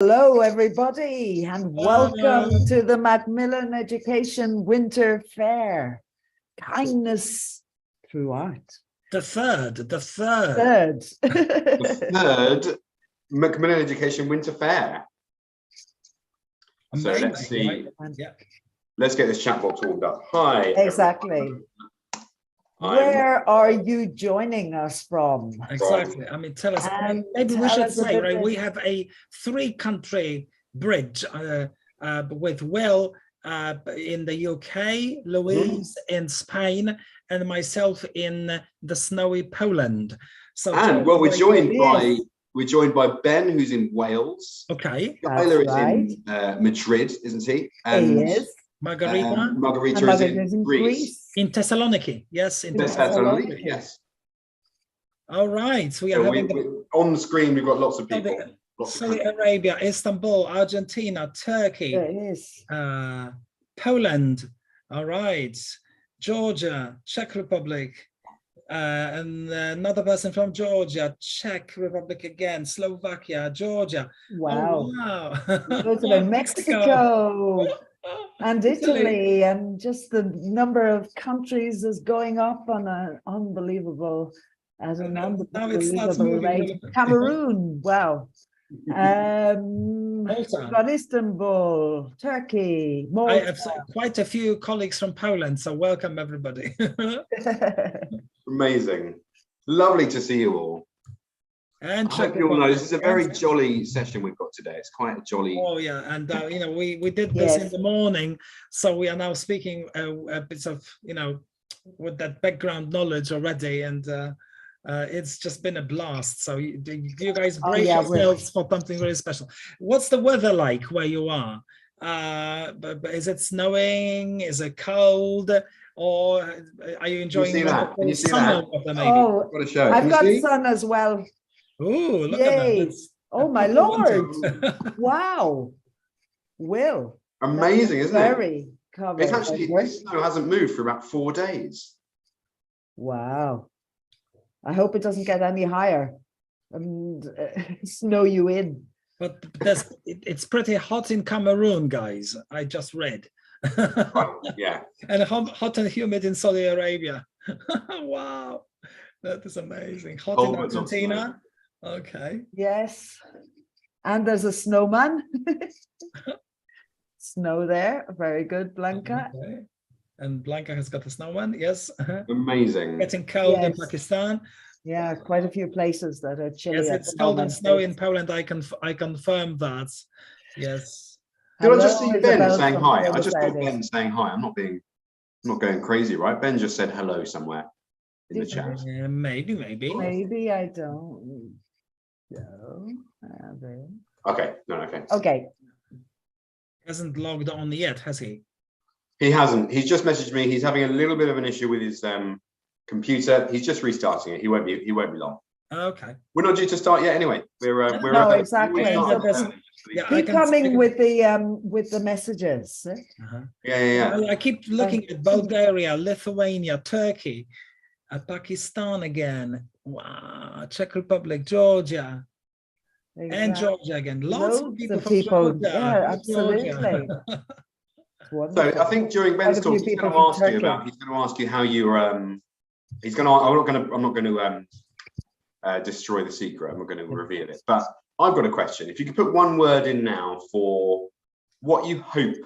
Hello, everybody, and welcome to the Macmillan Education Winter Fair. Kindness throughout. The third. The third Macmillan Education Winter Fair. Amazing, so let's see. Right? Yeah. Let's get this chat box warmed up. Hi. Exactly. Where are you joining us from? Exactly. I mean, tell us. Maybe we should say, right? We have a 3-country bridge with Will in the UK, Louise in Spain, and myself in the snowy Poland. So, and well, we're joined by Ben, who's in Wales. Okay. Schuyler is in Madrid, isn't he? And he is. Margarita. Margarita is in Greece. In Thessaloniki, yes. In Thessaloniki, yes. All right. So we are on the screen. We've got lots of people. Saudi Arabia, Istanbul, Argentina, Turkey, Poland. All right. Georgia, Czech Republic, and another person from Georgia, Czech Republic again, Slovakia, Georgia. Wow. Oh, wow. Go to Mexico. And Italy, and just the number of countries is going up on an unbelievable rate. Cameroon, wow. Got Istanbul, Turkey, Malta. I have quite a few colleagues from Poland, so welcome everybody. Amazing, lovely to see you all. And I hope you all know this is a very jolly session we've got today. It's quite a jolly. Oh yeah, and you know, we did this in the morning, so we are now speaking a bit of, you know, with that background knowledge already, and it's just been a blast. So you guys brace yourselves for something very special. What's the weather like where you are? Is it snowing? Is it cold? Or are you enjoying the summer weather? Maybe. Oh, I've got sun as well. Oh, look at that. Oh, my Lord. Wow. Will. Amazing, isn't it? Very covered. It's actually, this snow hasn't moved for about 4 days. Wow. I hope it doesn't get any higher and snow you in. But it's pretty hot in Cameroon, guys. I just read. Yeah. And hot and humid in Saudi Arabia. Wow. That is amazing. Hot in Argentina. Okay. Yes. And there's a snowman. Snow there. Very good, Blanca. Okay. And Blanca has got a snowman. Yes. Amazing. Getting cold in Pakistan. Yeah, quite a few places that are chilly. Yes, it's cold and snowy in Poland. I confirm that. Yes. Did I just see Ben saying hi? I just saw Ben saying hi. I'm not going crazy, right? Ben just said hello somewhere in the chat. Maybe. Maybe I don't know. Okay. No, okay. Okay. Hasn't logged on yet, has he? He hasn't. He's just messaged me. He's having a little bit of an issue with his computer. He's just restarting it. He won't be long. Okay. We're not due to start yet anyway. No, exactly. Keep coming with the messages. Yeah. I keep looking at Bulgaria, Lithuania, Turkey, Pakistan again. Wow, Czech Republic, Georgia. Exactly. And Georgia again. Lots of people from Georgia. Yeah, absolutely. So I think during Ben's talk, he's going to ask you how you I'm not going to destroy the secret. I'm not going to reveal it, but I've got a question. If you could put one word in now for what you hope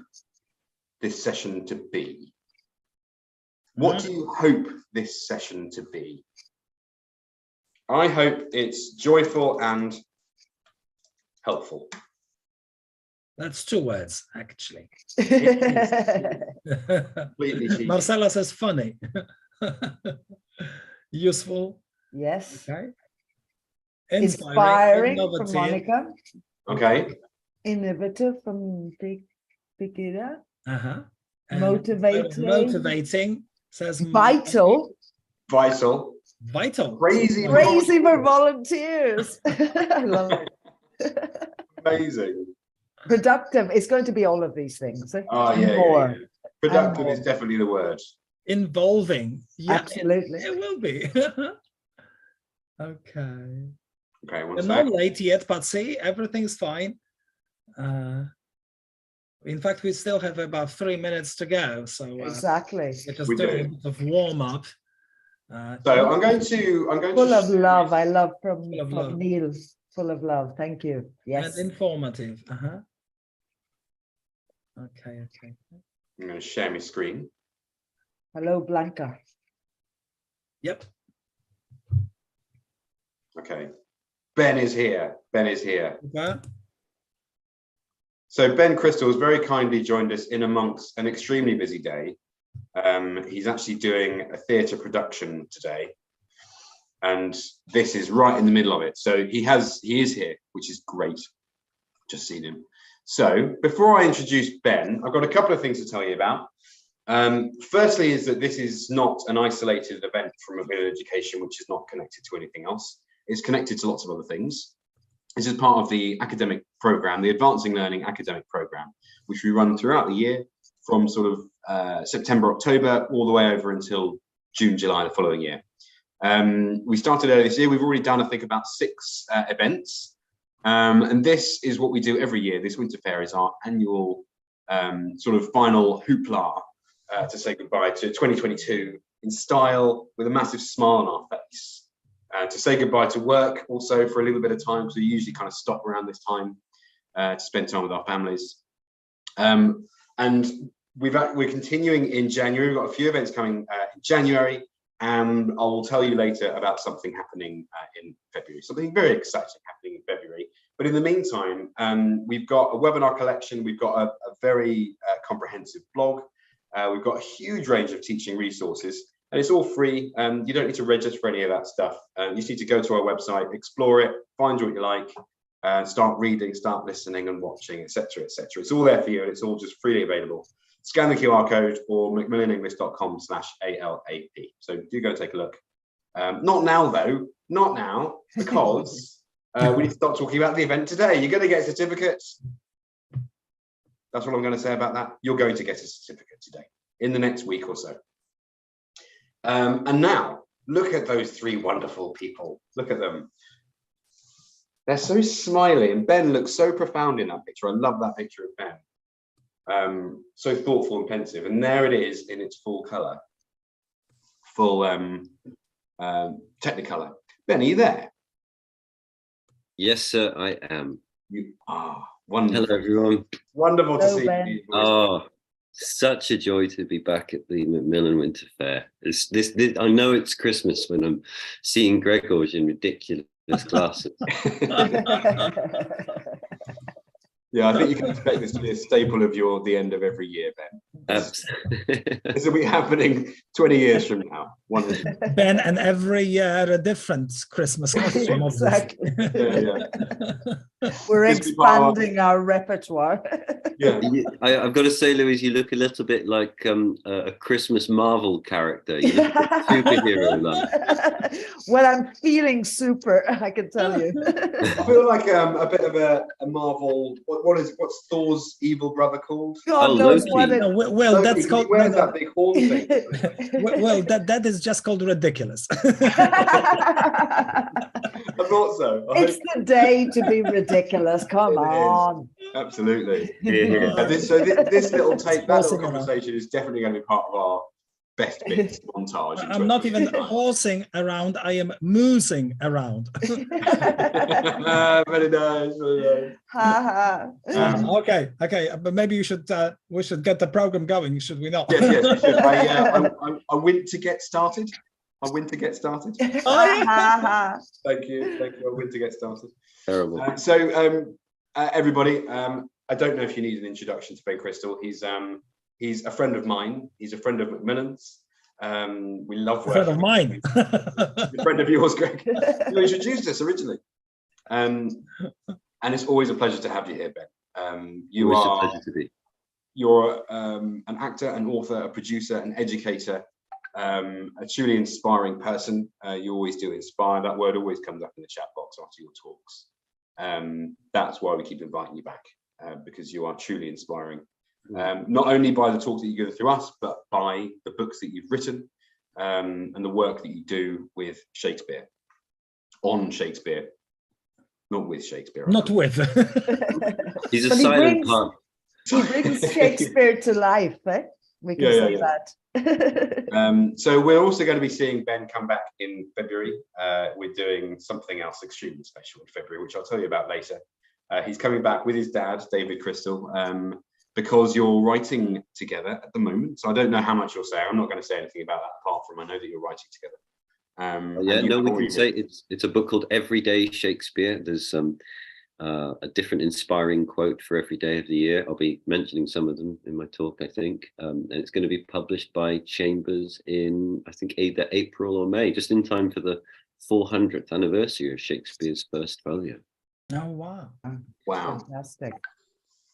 this session to be. What do you hope this session to be? I hope it's joyful and helpful. That's 2 words, actually. Marcella says funny. Useful. Yes. Okay. Inspiring from Monica. Okay. Innovative from Pikira. Motivating says vital. Vital. Crazy for volunteers. I love it. Amazing. Productive. It's going to be all of these things. Oh, yeah. Productive is definitely the word. Involving. Yeah, absolutely. It will be. Okay. Okay. We're not late yet, but see, everything's fine. In fact, we still have about 3 minutes to go, so exactly. we're just doing a bit of warm up. So I'm going to full of love. I love from love. Neil. Full of love. Thank you. Yes. And informative. Okay. I'm going to share my screen. Hello, Blanca. Yep. Okay. Ben is here. Ben is here. Okay. So Ben Crystal has very kindly joined us in amongst an extremely busy day. He's actually doing a theatre production today, and this is right in the middle of it. So he is here, which is great. Just seen him. So before I introduce Ben, I've got a couple of things to tell you about. Firstly is that this is not an isolated event from Macmillan Education, which is not connected to anything else. It's connected to lots of other things. This is part of the academic program, the Advancing Learning academic program, which we run throughout the year from sort of September, October, all the way over until June, July the following year. We started earlier this year. We've already done, I think, about 6 events. And this is what we do every year. This winter fair is our annual sort of final hoopla to say goodbye to 2022 in style, with a massive smile on our face. To say goodbye to work also for a little bit of time, because we usually kind of stop around this time to spend time with our families. And we're continuing in January. We've got a few events coming in January, and I will tell you later about something happening in February, something very exciting happening in February. But in the meantime, we've got a webinar collection. We've got a very comprehensive blog. We've got a huge range of teaching resources. And it's all free. You don't need to register for any of that stuff. You just need to go to our website, explore it, find what you like, start reading, start listening and watching, etc., etc. It's all there for you, and it's all just freely available. Scan the QR code or macmillanenglish.com/ALAP. So do go take a look. Not now though, not now, because we need to start talking about the event today. You're going to get a certificate. That's what I'm going to say about that. You're going to get a certificate today, in the next week or so. And now, look at those 3 wonderful people. Look at them. They're so smiley, and Ben looks so profound in that picture. I love that picture of Ben. So thoughtful and pensive. And there it is in its full colour. Full Technicolor. Ben, are you there? Yes, sir, I am. You are. Wonderful. Hello, everyone. Wonderful to see Ben. you. Oh, such a joy to be back at the Macmillan Winter Fair. This, I know it's Christmas when I'm seeing Gregor's in ridiculous glasses. Yeah, I think you can expect this to be a staple of the end of every year, Ben. This will be happening 20 years from now. Ben, and every year a different Christmas costume. Exactly. Yeah. We're expanding our repertoire. Yeah. I've got to say, Louise, you look a little bit like a Christmas Marvel character. You look superhero-like. Well, I'm feeling super, I can tell you. I feel like a bit of a Marvel. What's Thor's evil brother called? God knows Loki. what it. No, well, Loki, that's called. he wears that big horn thing. Well, that is just called ridiculous. I thought so. It's the day to be ridiculous. Come on. Absolutely. Yeah. This little tape, that little conversation is definitely going to be part of our best bits montage. I'm not even horsing around, I am moosing around. Very nice, very nice. Okay, but maybe we should get the program going, should we not? Yes, we should. I went to get started. I went to get started. Thank you. I went to get started. Terrible. Everybody, I don't know if you need an introduction to Ben Crystal. He's a friend of mine. He's a friend of Macmillan's. We love working. A friend of mine. A friend of yours, Greg. You introduced us originally. And it's always a pleasure to have you here, Ben. You're an actor, an author, a producer, an educator, a truly inspiring person. You always do inspire. That word always comes up in the chat box after your talks. That's why we keep inviting you back, because you are truly inspiring. Not only by the talks that you give through us, but by the books that you've written and the work that you do with Shakespeare, on Shakespeare. Not with Shakespeare. Not with. He's a But silent part. he brings Shakespeare to life, eh? We can say that. So we're also going to be seeing Ben come back in February. We're doing something else extremely special in February, which I'll tell you about later. He's coming back with his dad, David Crystal, because you're writing together at the moment. So I don't know how much you'll say. I'm not going to say anything about that apart from I know that you're writing together. We can say it's a book called Everyday Shakespeare. There's a different inspiring quote for every day of the year. I'll be mentioning some of them in my talk, I think. And it's going to be published by Chambers in, I think, either April or May, just in time for the 400th anniversary of Shakespeare's first folio. Oh, wow. Wow. Fantastic.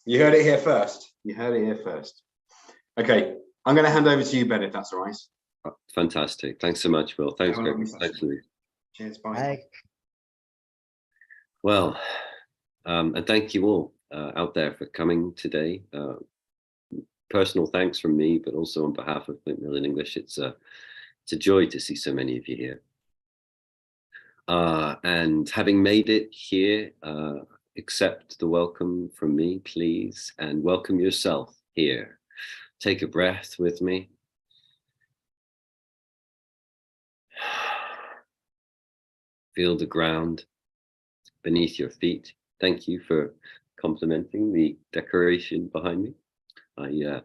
You heard it here first. Okay, I'm going to hand over to you, Ben, if that's all right. Fantastic. Thanks so much, Will. Thanks, Greg. Thanks, Louise. Cheers. Bye. Well, and thank you all out there for coming today. Personal thanks from me, but also on behalf of Macmillan English. It's a joy to see so many of you here. And having made it here, accept the welcome from me, please, and welcome yourself here. Take a breath with me. Feel the ground beneath your feet. Thank you for complimenting the decoration behind me. I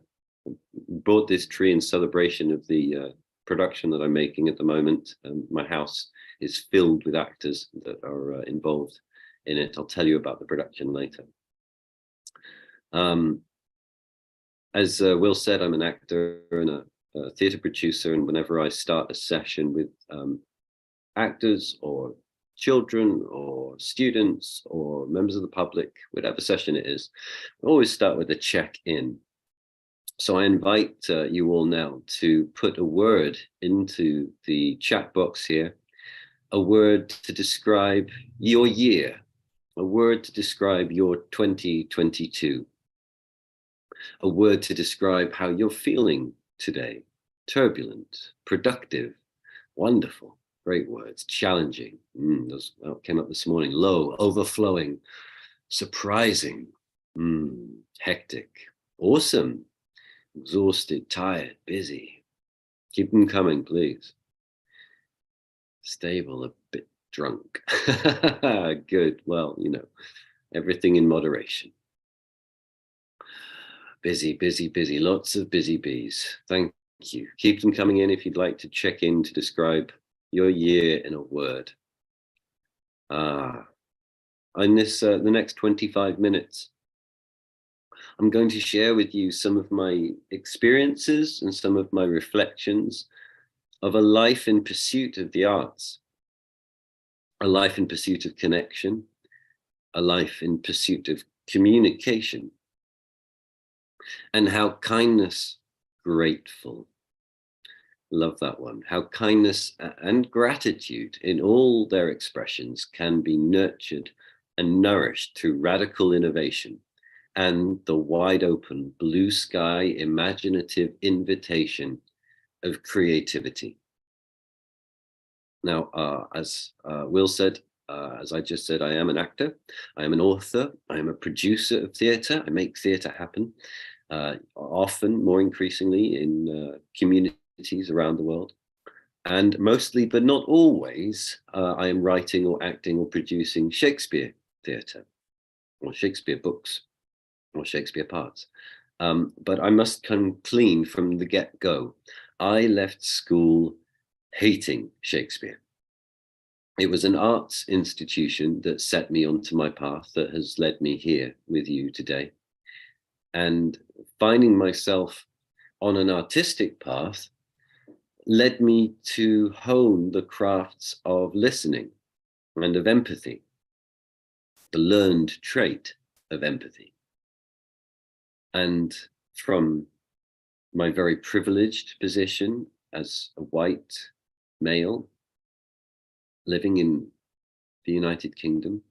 brought this tree in celebration of the production that I'm making at the moment. My house is filled with actors that are involved in it. I'll tell you about the production later. As Will said, I'm an actor and a theatre producer, and whenever I start a session with actors or children or students or members of the public, whatever session it is, I always start with a check-in. So I invite you all now to put a word into the chat box here, a word to describe your year, a word to describe your 2022, a word to describe how you're feeling today: turbulent, productive, wonderful. Great words. Challenging. Those came up this morning. Low, overflowing, surprising, hectic, awesome, exhausted, tired, busy. Keep them coming, please. Stable, a bit drunk. Good. Well, you know, everything in moderation. Busy, busy, busy. Lots of busy bees. Thank you. Keep them coming in if you'd like to check in to describe your year in a word. In this, the next 25 minutes, I'm going to share with you some of my experiences and some of my reflections of a life in pursuit of the arts, a life in pursuit of connection, a life in pursuit of communication, and how kindness, grateful, love that one, how kindness and gratitude in all their expressions can be nurtured and nourished through radical innovation and the wide open blue sky imaginative invitation of creativity. Now, as Will said, as I just said, I am an actor, I am an author, I am a producer of theatre. I make theatre happen, often, more increasingly, in communities around the world. And mostly, but not always, I am writing or acting or producing Shakespeare theatre, or Shakespeare books, or Shakespeare parts. But I must come clean from the get-go. I left school hating Shakespeare. It was an arts institution that set me onto my path that has led me here with you today. And finding myself on an artistic path led me to hone the crafts of listening and of empathy, the learned trait of empathy. And from my very privileged position as a white male living in the United Kingdom,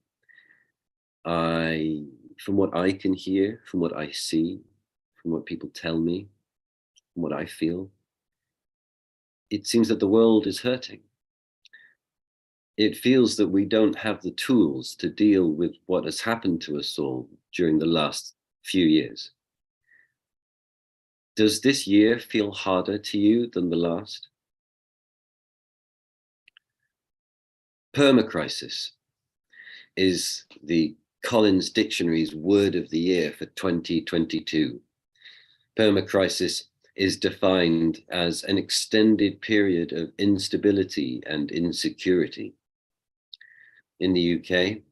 from what I can hear, from what I see, from what people tell me, from what I feel, it seems that the world is hurting. it feels that we don't have the tools to deal with what has happened to us all during the last few years. Does this year feel harder to you than the last? Permacrisis is the Collins Dictionary's word of the year for 2022. Permacrisis is defined as an extended period of instability and insecurity. In the UK,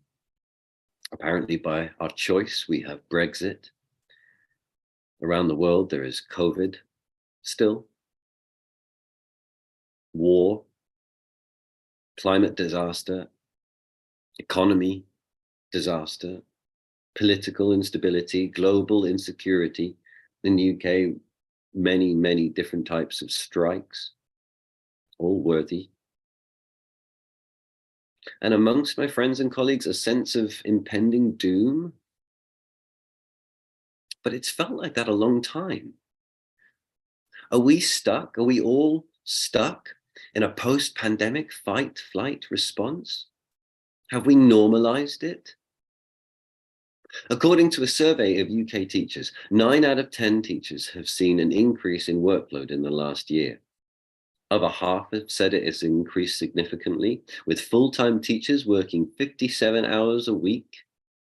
apparently by our choice, we have Brexit. Around the world, there is COVID still, war, climate disaster, economy disaster, political instability, global insecurity. In the UK, many, many different types of strikes, all worthy. And amongst my friends and colleagues, a sense of impending doom. But it's felt like that a long time. Are we stuck? Are we all stuck in a post-pandemic fight-flight response? Have we normalized it? According to a survey of UK teachers, 9 out of 10 teachers have seen an increase in workload in the last year. Over half have said it has increased significantly, with full-time teachers working 57 hours a week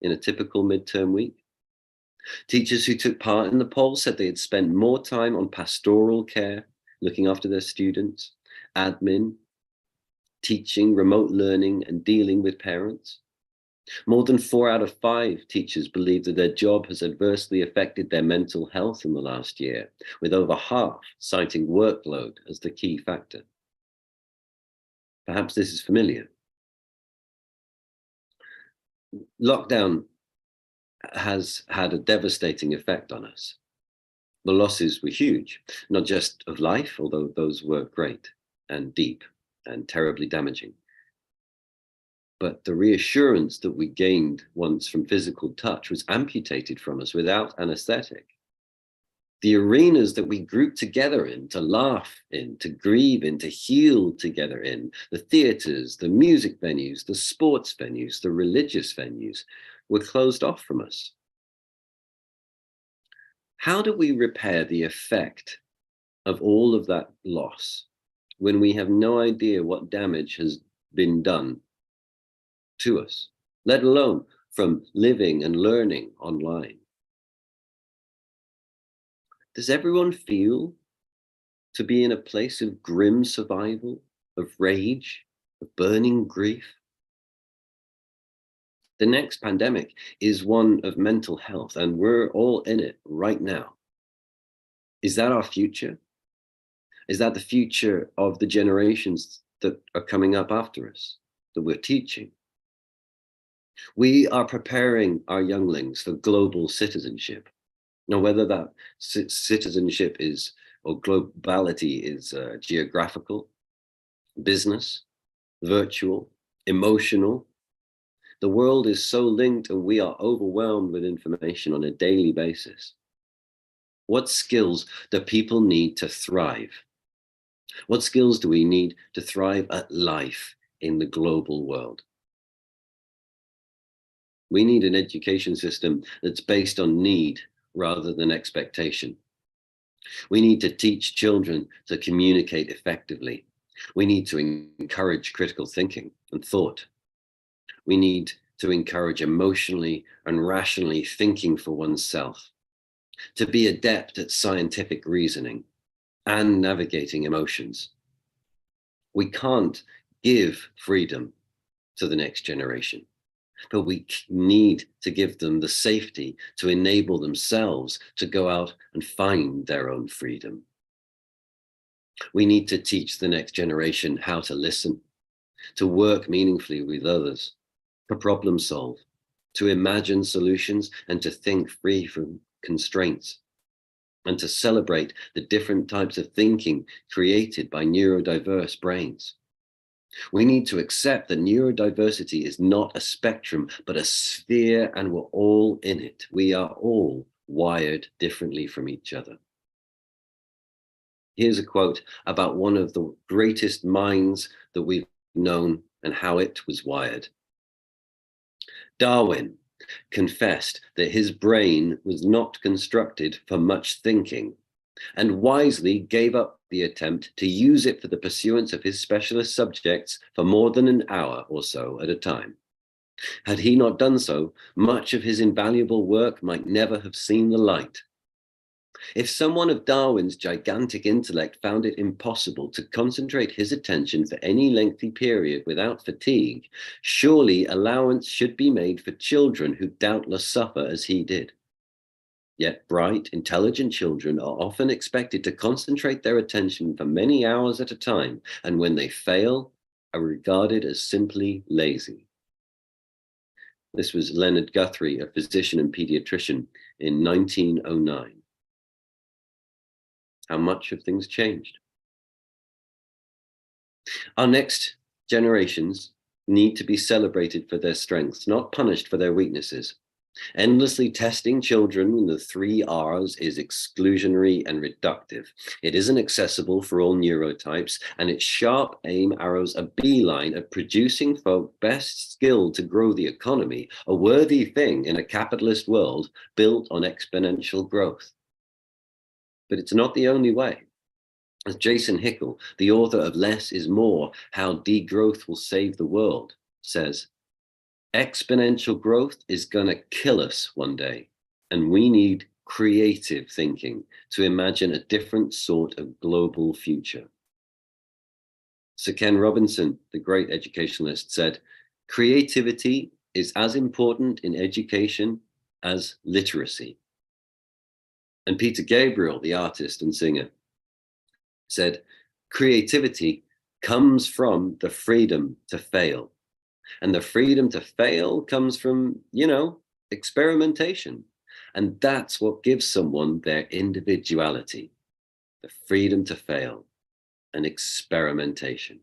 in a typical midterm week. Teachers who took part in the poll said they had spent more time on pastoral care, looking after their students, admin, teaching, remote learning, and dealing with parents. More than 4 out of 5 teachers believe that their job has adversely affected their mental health in the last year, with over half citing workload as the key factor. Perhaps this is familiar. Lockdown has had a devastating effect on us. The losses were huge, not just of life, although those were great and deep and terribly damaging, but the reassurance that we gained once from physical touch was amputated from us without anesthetic. The arenas that we grouped together in, to laugh in, to grieve in, to heal together in, the theatres, the music venues, the sports venues, the religious venues, were closed off from us. How do we repair the effect of all of that loss when we have no idea what damage has been done to us, let alone from living and learning online? Does everyone feel to be in a place of grim survival, of rage, of burning grief? The next pandemic is one of mental health, and we're all in it right now. Is that our future? Is that the future of the generations that are coming up after us, that we're teaching? We are preparing our younglings for global citizenship. Now, whether that citizenship is, or globality is geographical, business, virtual, emotional, the world is so linked and we are overwhelmed with information on a daily basis. What skills do people need to thrive? What skills do we need to thrive at life in the global world? We need an education system that's based on need rather than expectation. We need to teach children to communicate effectively. We need to encourage critical thinking and thought. We need to encourage emotionally and rationally thinking for oneself, to be adept at scientific reasoning and navigating emotions. We can't give freedom to the next generation, but we need to give them the safety to enable themselves to go out and find their own freedom. We need to teach the next generation how to listen, to work meaningfully with others, to problem solve, to imagine solutions, and to think free from constraints, and to celebrate the different types of thinking created by neurodiverse brains. We need to accept that neurodiversity is not a spectrum, but a sphere, and we're all in it. We are all wired differently from each other. Here's a quote about one of the greatest minds that we've known and how it was wired. Darwin confessed that his brain was not constructed for much thinking, and wisely gave up the attempt to use it for the pursuance of his specialist subjects for more than an hour or so at a time. Had he not done so, much of his invaluable work might never have seen the light. If someone of Darwin's gigantic intellect found it impossible to concentrate his attention for any lengthy period without fatigue, surely allowance should be made for children who doubtless suffer as he did. Yet bright, intelligent children are often expected to concentrate their attention for many hours at a time, and when they fail, are regarded as simply lazy. This was Leonard Guthrie, a physician and pediatrician, in 1909. How much have things changed? Our next generations need to be celebrated for their strengths, not punished for their weaknesses. Endlessly testing children in the 3 R's is exclusionary and reductive. It isn't accessible for all neurotypes, and its sharp aim arrows a beeline at producing folk best skilled to grow the economy, a worthy thing in a capitalist world built on exponential growth. But it's not the only way. As Jason Hickel, the author of Less is More, How Degrowth Will Save the World, says, exponential growth is going to kill us one day, and we need creative thinking to imagine a different sort of global future. Sir Ken Robinson, the great educationalist, said, creativity is as important in education as literacy. And Peter Gabriel, the artist and singer, said, creativity comes from the freedom to fail. And the freedom to fail comes from, experimentation. And that's what gives someone their individuality, the freedom to fail and experimentation.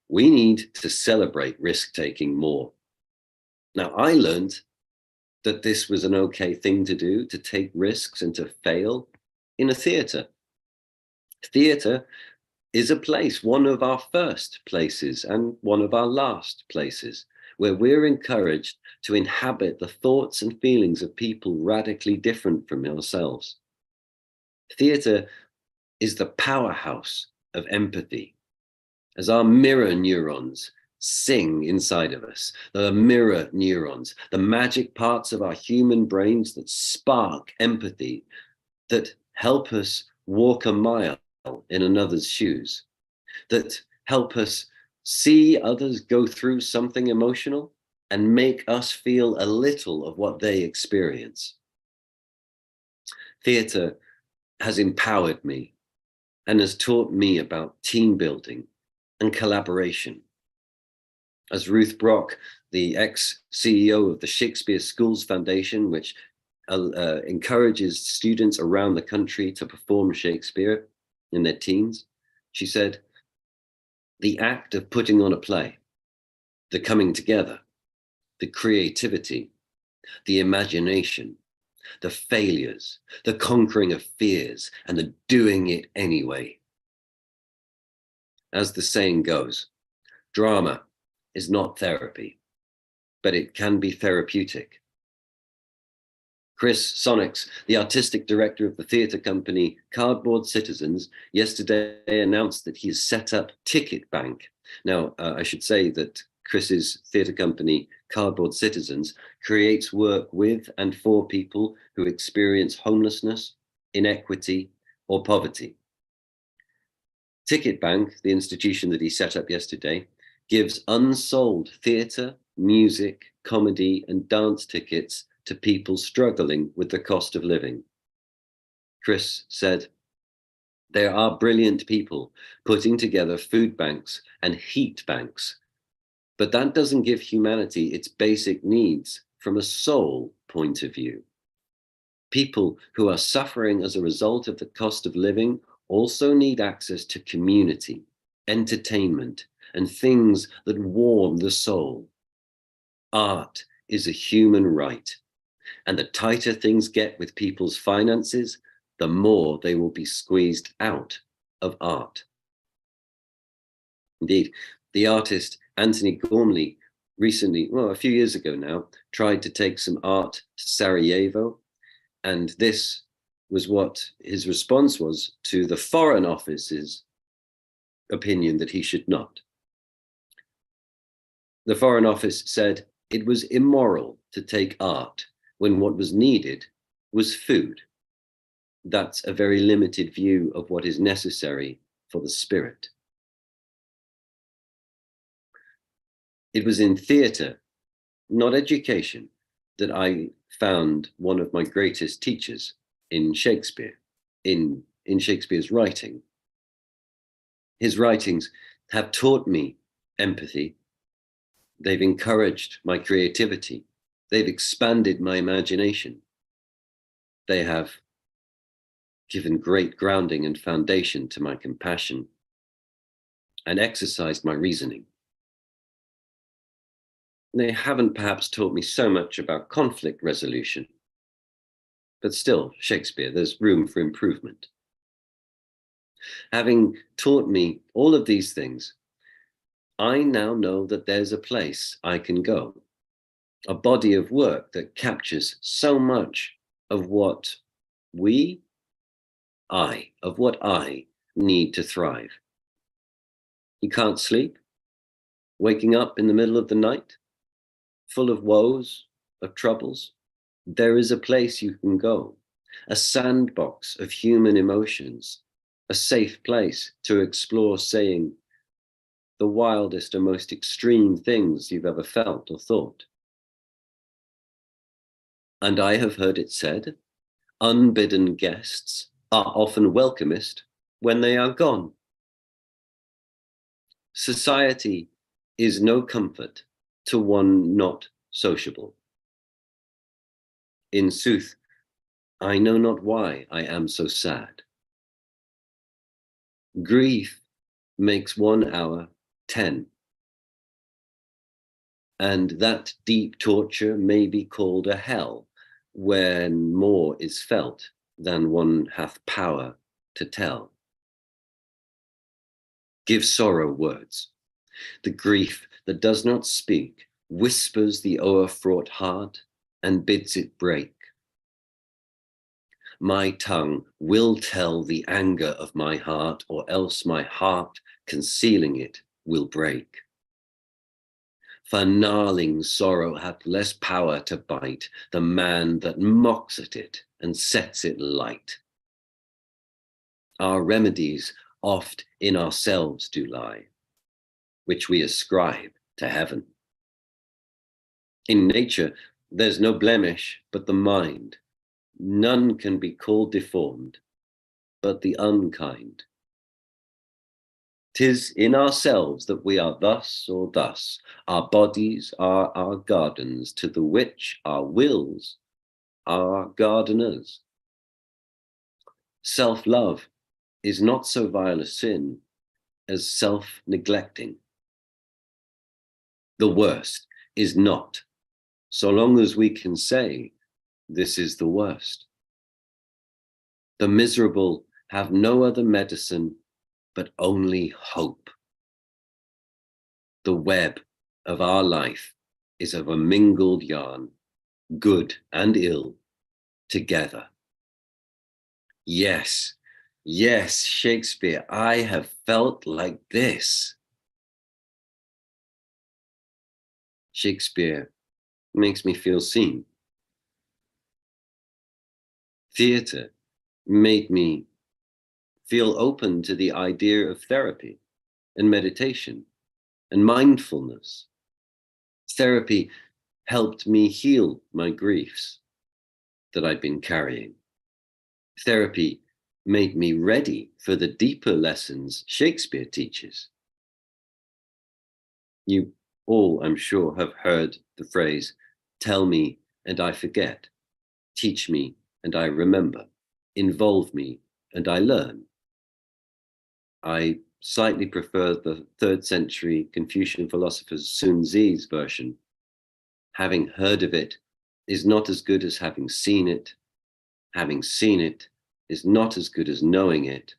We need to celebrate risk-taking more. Now, I learned that this was an okay thing to do, to take risks and to fail in a theatre. Theatre is a place, one of our first places and one of our last places, where we're encouraged to inhabit the thoughts and feelings of people radically different from ourselves. Theatre is the powerhouse of empathy. As our mirror neurons sing inside of us, the mirror neurons, the magic parts of our human brains that spark empathy, that help us walk a mile in another's shoes, that help us see others go through something emotional and make us feel a little of what they experience. Theatre has empowered me and has taught me about team building and collaboration. As Ruth Brock, the ex-CEO of the Shakespeare Schools Foundation, which encourages students around the country to perform Shakespeare in their teens, she said, the act of putting on a play, the coming together, the creativity, the imagination, the failures, the conquering of fears, and the doing it anyway. As the saying goes, drama is not therapy, but it can be therapeutic. Chris Sonnix, the artistic director of the theatre company Cardboard Citizens, yesterday announced that he has set up Ticket Bank. Now, I should say that Chris's theatre company Cardboard Citizens creates work with and for people who experience homelessness, inequity, or poverty. Ticket Bank, the institution that he set up yesterday, gives unsold theatre, music, comedy, and dance tickets to people struggling with the cost of living. Chris said, there are brilliant people putting together food banks and heat banks, but that doesn't give humanity its basic needs from a soul point of view. People who are suffering as a result of the cost of living also need access to community, entertainment, and things that warm the soul. Art is a human right, and the tighter things get with people's finances, the more they will be squeezed out of art. Indeed, The artist Anthony Gormley recently, well, a few years ago now, tried to take some art to Sarajevo, and this was what his response was to the Foreign Office's opinion that he should not. The Foreign Office said it was immoral to take art when what was needed was food. That's a very limited view of what is necessary for the spirit. It was in theatre, not education, that I found one of my greatest teachers in Shakespeare, in Shakespeare's writing. His writings have taught me empathy. They've encouraged my creativity. They've expanded my imagination. They have given great grounding and foundation to my compassion and exercised my reasoning. They haven't perhaps taught me so much about conflict resolution, but still, Shakespeare, there's room for improvement. Having taught me all of these things, I now know that there's a place I can go, a body of work that captures so much of what I need to thrive. You can't sleep, waking up in the middle of the night, full of woes, of troubles. There is a place you can go, a sandbox of human emotions, a safe place to explore saying the wildest and most extreme things you've ever felt or thought. And I have heard it said, unbidden guests are often welcomest when they are gone. Society is no comfort to one not sociable. In sooth, I know not why I am so sad. Grief makes 1 hour 10. And that deep torture may be called a hell, when more is felt than one hath power to tell. Give sorrow words. The grief that does not speak whispers the o'erfraught heart and bids it break. My tongue will tell the anger of my heart, or else my heart, concealing it, will break. For gnarling sorrow hath less power to bite the man that mocks at it and sets it light. Our remedies oft in ourselves do lie, which we ascribe to heaven. In nature, there's no blemish but the mind. None can be called deformed, but the unkind. 'Tis in ourselves that we are thus or thus. Our bodies are our gardens, to the which our wills are gardeners. Self-love is not so vile a sin as self-neglecting. The worst is not, so long as we can say, this is the worst. The miserable have no other medicine but only hope. The web of our life is of a mingled yarn, good and ill together. Yes, yes, Shakespeare, I have felt like this. Shakespeare makes me feel seen. Theatre made me feel open to the idea of therapy and meditation and mindfulness. Therapy helped me heal my griefs that I'd been carrying. Therapy made me ready for the deeper lessons Shakespeare teaches. You all, I'm sure, have heard the phrase, tell me and I forget, teach me and I remember, involve me and I learn. I slightly prefer the 3rd century Confucian philosopher Sun Tzu's version. Having heard of it is not as good as having seen it. Having seen it is not as good as knowing it.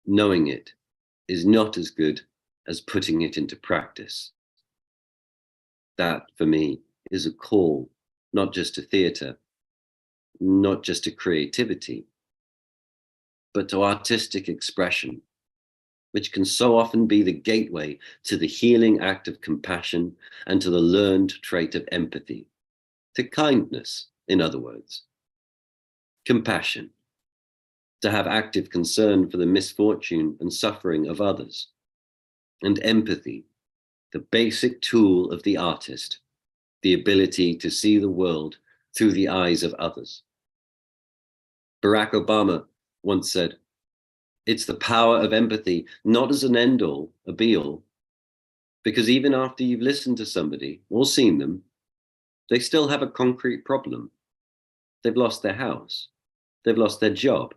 Knowing it is not as good as putting it into practice. That, for me, is a call, not just to theatre, not just to creativity, but to artistic expression, which can so often be the gateway to the healing act of compassion and to the learned trait of empathy, to kindness, in other words. Compassion, to have active concern for the misfortune and suffering of others, and empathy, the basic tool of the artist, the ability to see the world through the eyes of others. Barack Obama once said, "It's the power of empathy, not as an end-all, a be-all, because even after you've listened to somebody or seen them, they still have a concrete problem. They've lost their house, they've lost their job."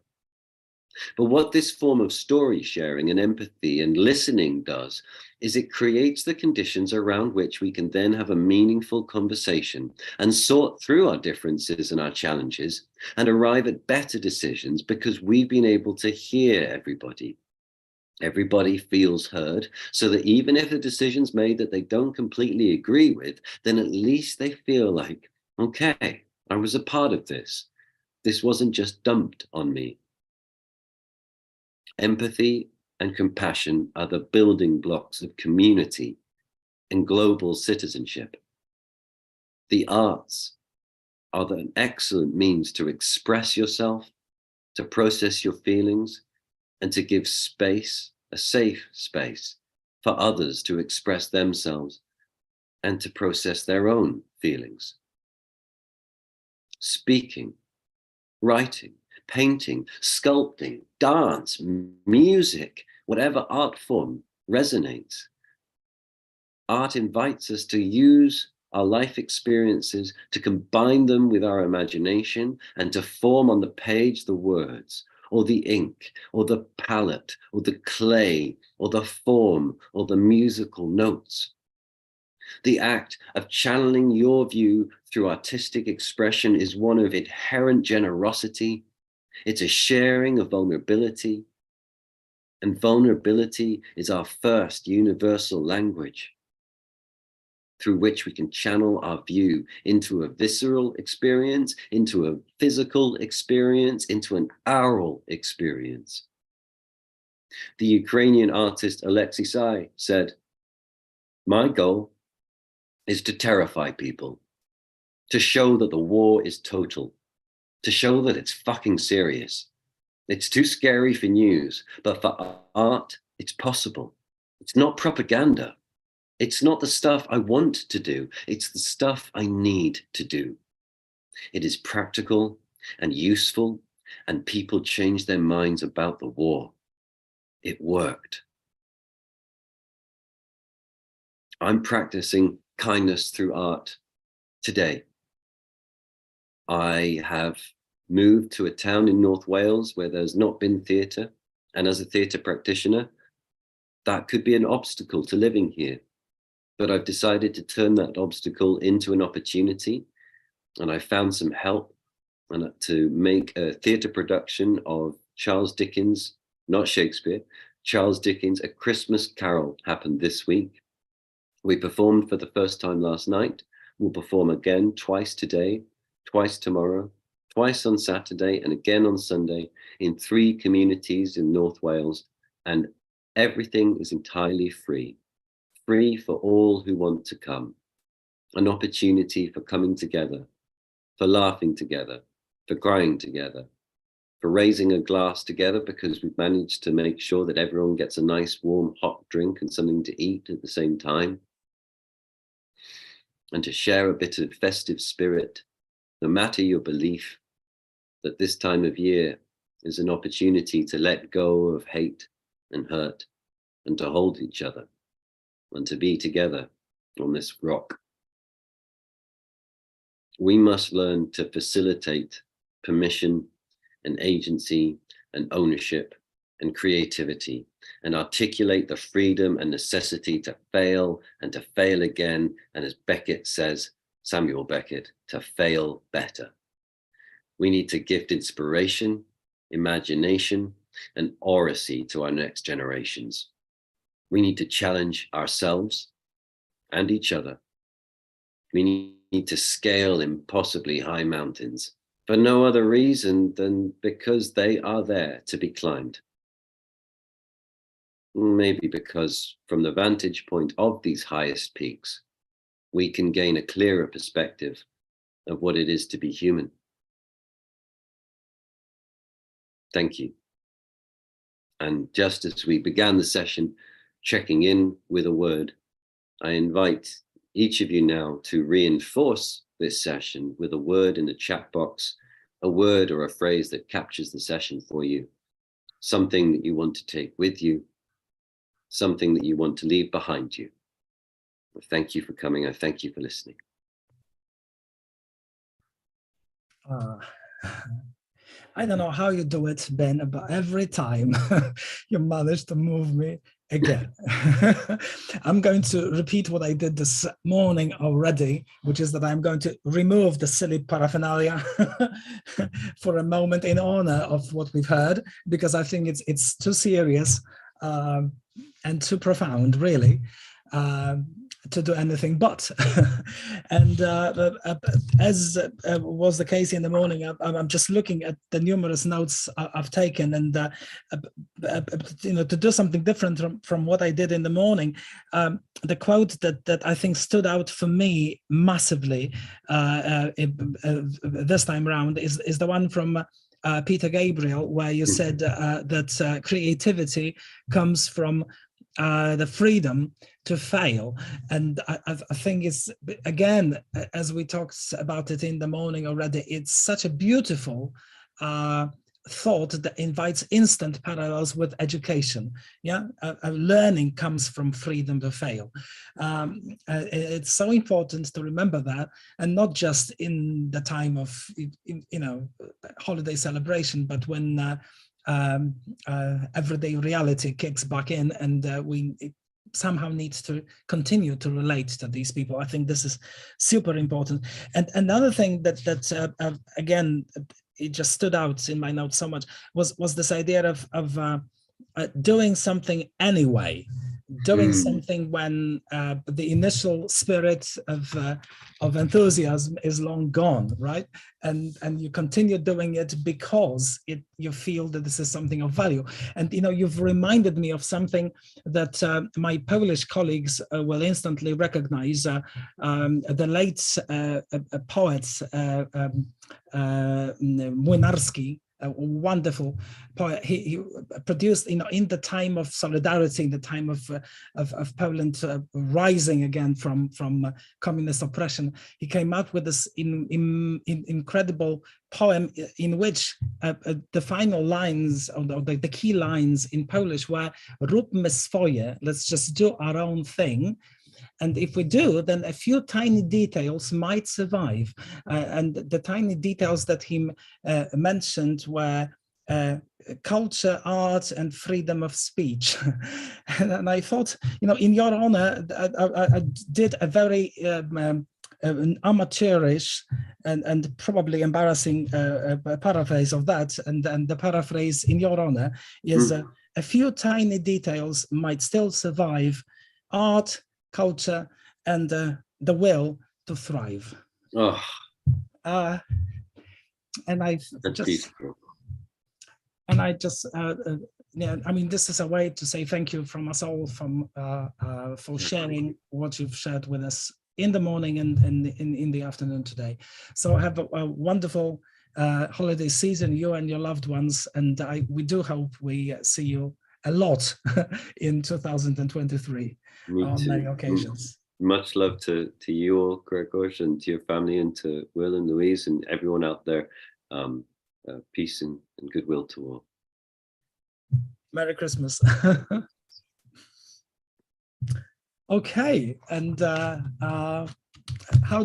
But what this form of story sharing and empathy and listening does is it creates the conditions around which we can then have a meaningful conversation and sort through our differences and our challenges and arrive at better decisions because we've been able to hear everybody. Everybody feels heard, so that even if a decision's made that they don't completely agree with, then at least they feel like, okay, I was a part of this. This wasn't just dumped on me. Empathy and compassion are the building blocks of community and global citizenship. The arts are an excellent means to express yourself, to process your feelings, and to give space, a safe space, for others to express themselves and to process their own feelings. Speaking, writing, painting, sculpting, dance, music, whatever art form resonates. Art invites us to use our life experiences, to combine them with our imagination, and to form on the page the words, or the ink, or the palette, or the clay, or the form, or the musical notes. The act of channeling your view through artistic expression is one of inherent generosity. It's a sharing of vulnerability, and vulnerability is our first universal language through which we can channel our view into a visceral experience, into a physical experience, into an aural experience. The Ukrainian artist Alexei Sai said, "My goal is to terrify people, to show that the war is total, to show that it's fucking serious. It's too scary for news, but for art, it's possible. It's not propaganda. It's not the stuff I want to do. It's the stuff I need to do. It is practical and useful, and people change their minds about the war. It worked." I'm practicing kindness through art today. I have moved to a town in North Wales where there's not been theatre, and as a theatre practitioner, that could be an obstacle to living here. But I've decided to turn that obstacle into an opportunity, and I found some help to make a theatre production of Charles Dickens, not Shakespeare, Charles Dickens, A Christmas Carol happened this week. We performed for the first time last night. We'll perform again twice today, twice tomorrow, twice on Saturday, and again on Sunday in 3 communities in North Wales. And everything is entirely free. Free for all who want to come. An opportunity for coming together, for laughing together, for crying together, for raising a glass together because we've managed to make sure that everyone gets a nice warm hot drink and something to eat at the same time. And to share a bit of festive spirit, no matter your belief, that this time of year is an opportunity to let go of hate and hurt and to hold each other and to be together on this rock. We must learn to facilitate permission and agency and ownership and creativity and articulate the freedom and necessity to fail and to fail again. And as Beckett says, Samuel Beckett, to fail better. We need to gift inspiration, imagination, and oracy to our next generations. We need to challenge ourselves and each other. We need to scale impossibly high mountains for no other reason than because they are there to be climbed. Maybe because from the vantage point of these highest peaks, we can gain a clearer perspective of what it is to be human. Thank you. And just as we began the session, checking in with a word, I invite each of you now to reinforce this session with a word in the chat box, a word or a phrase that captures the session for you, something that you want to take with you, something that you want to leave behind you. Thank you for coming. I thank you for listening. I don't know how you do it, Ben, but every time you manage to move me again. I'm going to repeat what I did this morning already, which is that I'm going to remove the silly paraphernalia for a moment in honor of what we've heard, because I think it's too serious and too profound, really. To do anything but. And as was the case in the morning, I'm just looking at the numerous notes I've taken, and to do something different from what I did in the morning. The quote that I think stood out for me massively this time around is the one from Peter Gabriel, where you said that creativity comes from the freedom to fail. And I think it's, again, as we talked about it in the morning already, it's such a beautiful thought that invites instant parallels with education. Yeah, learning comes from freedom to fail. It's so important to remember that, and not just in the time of holiday celebration, but when everyday reality kicks back in, and we somehow needs to continue to relate to these people. I think this is super important. And another thing that again, it just stood out in my notes so much was this idea of doing something anyway, doing something when the initial spirit of enthusiasm is long gone, right? And you continue doing it because you feel that this is something of value. And you've reminded me of something that my Polish colleagues will instantly recognize. The late poet Młynarski, a wonderful poet. He produced, in the time of solidarity, in the time of Poland rising again from communist oppression, he came out with this incredible poem in which the final lines, or the key lines in Polish were "Róbmy swoje," let's just do our own thing. And if we do, then a few tiny details might survive. And the tiny details that he mentioned were culture, art, and freedom of speech. And I thought, in your honor, I did a very amateurish and probably embarrassing paraphrase of that. And the paraphrase in your honor is a few tiny details might still survive: art, culture, and the will to thrive. Oh, and I just, I mean, this is a way to say thank you from us all for sharing what you've shared with us in the morning and in the afternoon today. So have a wonderful holiday season, you and your loved ones, and we do hope we see you a lot in 2023 on many occasions. Much love to you all, Grzegorz, and to your family, and to Will and Louise and everyone out there. Peace and goodwill to all. Merry Christmas. Okay, and how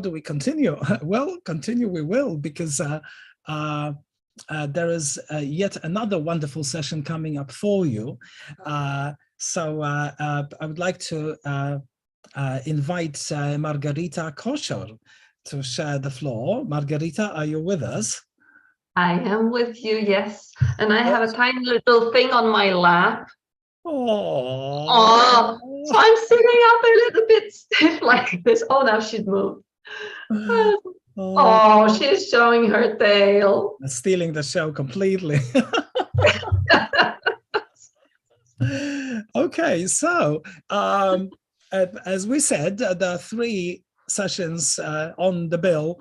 do we continue? Well, continue we will, because there is yet another wonderful session coming up for you. So I would like to invite Margarita Kosior to share the floor. Margarita, are you with us? I am with you, yes. And I have a tiny little thing on my lap. Oh, so I'm sitting up a little bit stiff like this. Oh, now she's moved. Oh, she's showing her tail. Stealing the show completely. Okay, so as we said, there are 3 sessions on the bill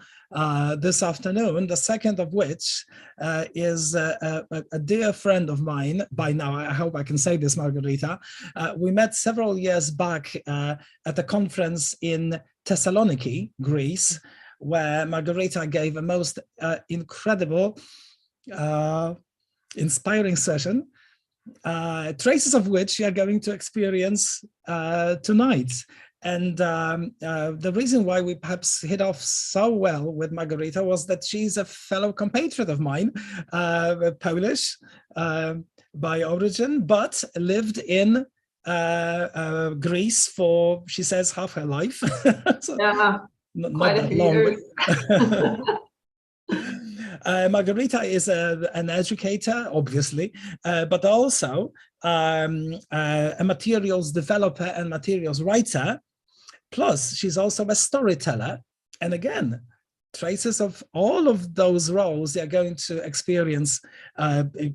this afternoon, the second of which is a dear friend of mine. By now, I hope I can say this, Margarita. We met several years back at a conference in Thessaloniki, Greece, where Margarita gave a most incredible, inspiring session, traces of which you are going to experience tonight. And the reason why we perhaps hit off so well with Margarita was that she's a fellow compatriot of mine, Polish by origin, but lived in Greece for, she says, half her life. So Yeah, not that long. Margarita is an educator, obviously, but also a materials developer and materials writer. Plus, she's also a storyteller. And again, traces of all of those roles you're going to experience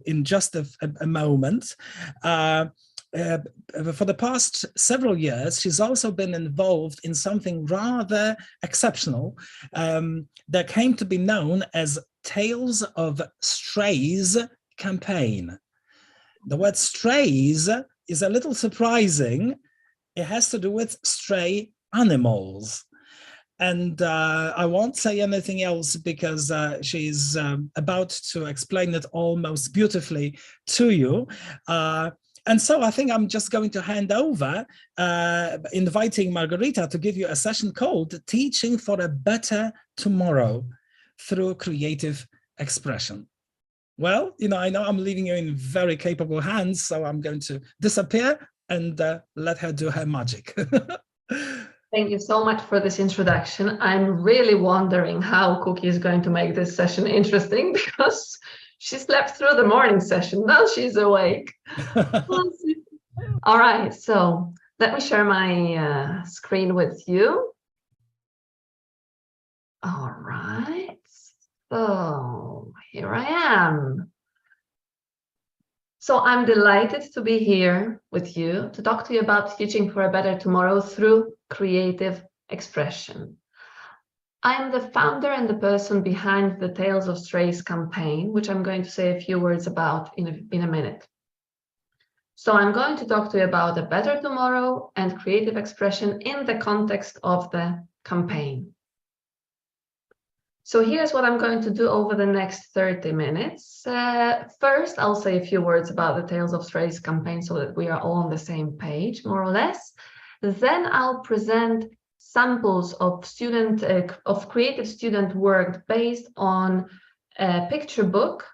in just a moment. For the past several years, she's also been involved in something rather exceptional that came to be known as Tales of Strays campaign. The word strays is a little surprising. It has to do with stray animals. And I won't say anything else because she's about to explain it almost beautifully to you. And so I think I'm just going to hand over, inviting Margarita to give you a session called Teaching for a Better Tomorrow Through Creative Expression. Well, I know I'm leaving you in very capable hands, so I'm going to disappear and let her do her magic. Thank you so much for this introduction. I'm really wondering how Cookie is going to make this session interesting because she slept through the morning session. Now she's awake. All right, so let me share my screen with you. All right, so here I am. So I'm delighted to be here with you to talk to you about teaching for a better tomorrow through creative expression. I'm the founder and the person behind the Tales of Strays campaign, which I'm going to say a few words about in a minute. So I'm going to talk to you about a better tomorrow and creative expression in the context of the campaign. So here's what I'm going to do over the next 30 minutes. First, I'll say a few words about the Tales of Strays campaign so that we are all on the same page, more or less. Then I'll present samples of creative student work based on a picture book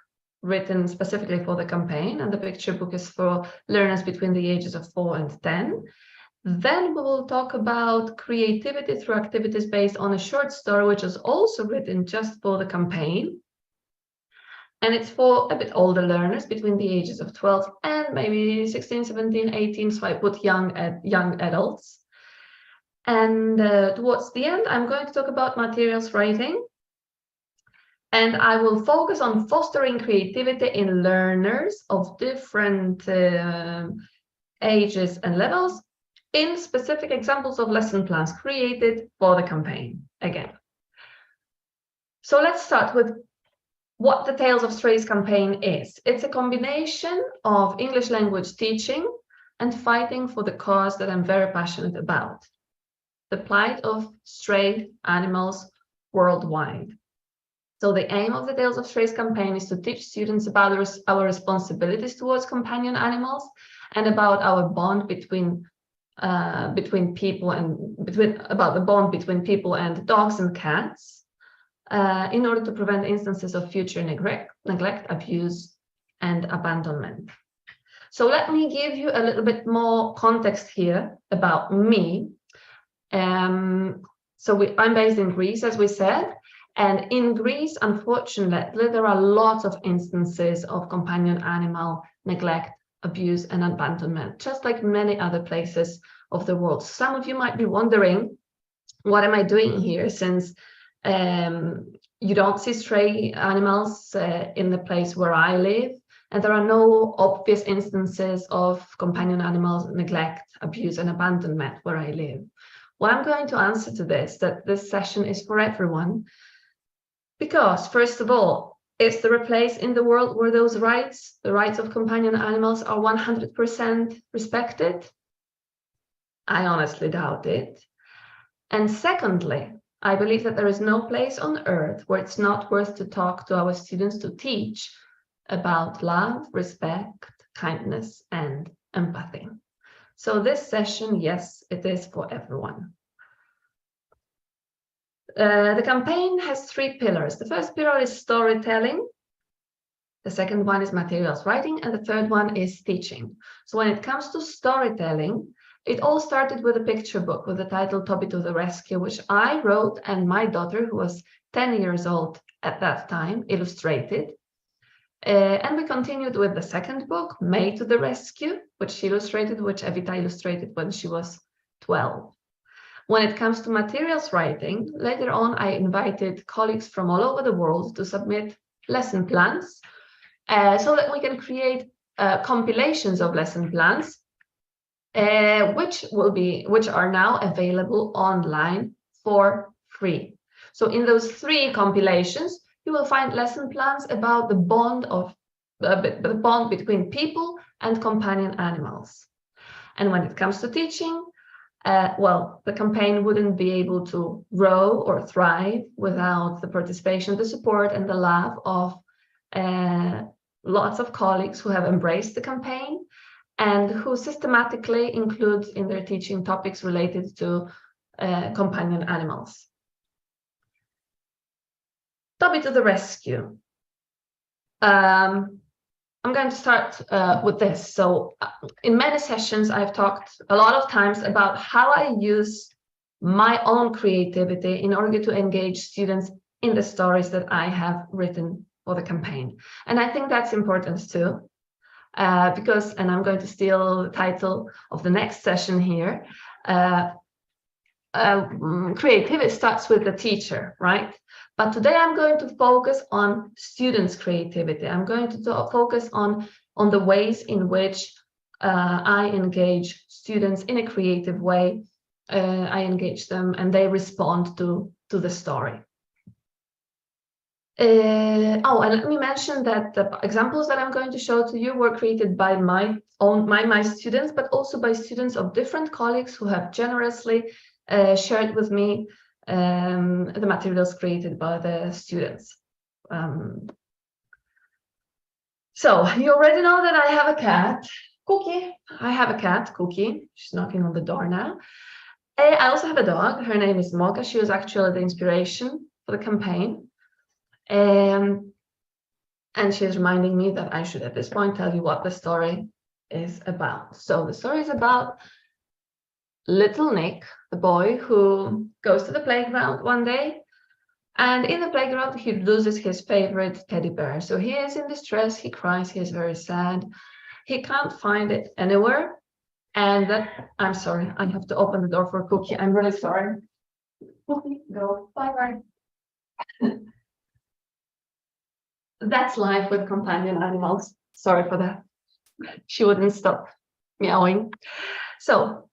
written specifically for the campaign, and the picture book is for learners between the ages of 4 and 10. Then we will talk about creativity through activities based on a short story, which is also written just for the campaign. And it's for a bit older learners between the ages of 12 and maybe 16, 17, 18, so I put young adults. And towards the end, I'm going to talk about materials writing. And I will focus on fostering creativity in learners of different ages and levels in specific examples of lesson plans created for the campaign again. So let's start with what the Tales of Strays campaign is. It's a combination of English language teaching and fighting for the cause that I'm very passionate about, the plight of stray animals worldwide. So the aim of the Tales of Strays campaign is to teach students about our responsibilities towards companion animals and about our bond between people and about the bond between people and dogs and cats, in order to prevent instances of future neglect, abuse, and abandonment. So let me give you a little bit more context here about me. I'm based in Greece, as we said, and in Greece, unfortunately, there are lots of instances of companion animal neglect abuse, and abandonment, just like many other places of the world. Some of you might be wondering, what am I doing here, since you don't see stray animals in the place where I live, and there are no obvious instances of companion animals neglect, abuse, and abandonment where I live. Well, I'm going to answer to this, that this session is for everyone, because first of all, is there a place in the world where those rights, the rights of companion animals, are 100% respected? I honestly doubt it. And secondly, I believe that there is no place on earth where it's not worth to talk to our students, to teach about love, respect, kindness, and empathy. So this session, yes, it is for everyone. The campaign has 3 pillars. The first pillar is storytelling. The second one is materials writing, and the third one is teaching. So when it comes to storytelling, it all started with a picture book with the title Toby to the Rescue, which I wrote and my daughter, who was 10 years old at that time, illustrated. And we continued with the second book, May to the Rescue, which she illustrated, which Evita illustrated when she was 12. When it comes to materials writing, later on I invited colleagues from all over the world to submit lesson plans so that we can create compilations of lesson plans, which are now available online for free. So in those 3 compilations, you will find lesson plans about the bond between people and companion animals. And when it comes to teaching, well, the campaign wouldn't be able to grow or thrive without the participation, the support, and the love of lots of colleagues who have embraced the campaign and who systematically include in their teaching topics related to companion animals. Toby to the Rescue. I'm going to start with this. So in many sessions, I've talked a lot of times about how I use my own creativity in order to engage students in the stories that I have written for the campaign. And I think that's important too, because, and I'm going to steal the title of the next session here, creativity starts with the teacher, right? But today I'm going to focus on students' creativity. I'm going to focus on the ways in which I engage students in a creative way. I engage them and they respond to the story. Oh, and let me mention that the examples that I'm going to show to you were created by my students, but also by students of different colleagues who have generously shared with me the materials created by the students. So you already know that I have a cat, Cookie. I have a cat, Cookie. She's knocking on the door now. I also have a dog. Her name is Mocha. She was actually the inspiration for the campaign. And she's reminding me that I should at this point tell you what the story is about. So the story is about little Nick, the boy who goes to the playground one day, and in the playground he loses his favorite teddy bear. So he is in distress, he cries, he is very sad, he can't find it anywhere. And that, I'm sorry, I have to open the door for Cookie. I'm really sorry. Cookie, go, bye-bye. That's life with companion animals. Sorry for that. She wouldn't stop meowing. So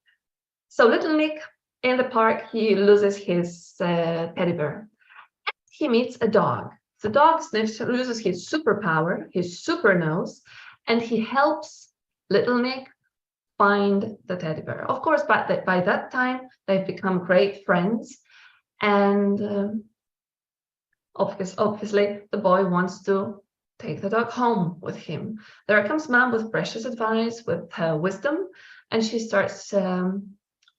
little Nick in the park, he loses his teddy bear. He meets a dog. The dog loses his superpower, his super nose, and he helps little Nick find the teddy bear. Of course, by that time, they've become great friends. And obviously, the boy wants to take the dog home with him. There comes Mom with precious advice, with her wisdom, and she starts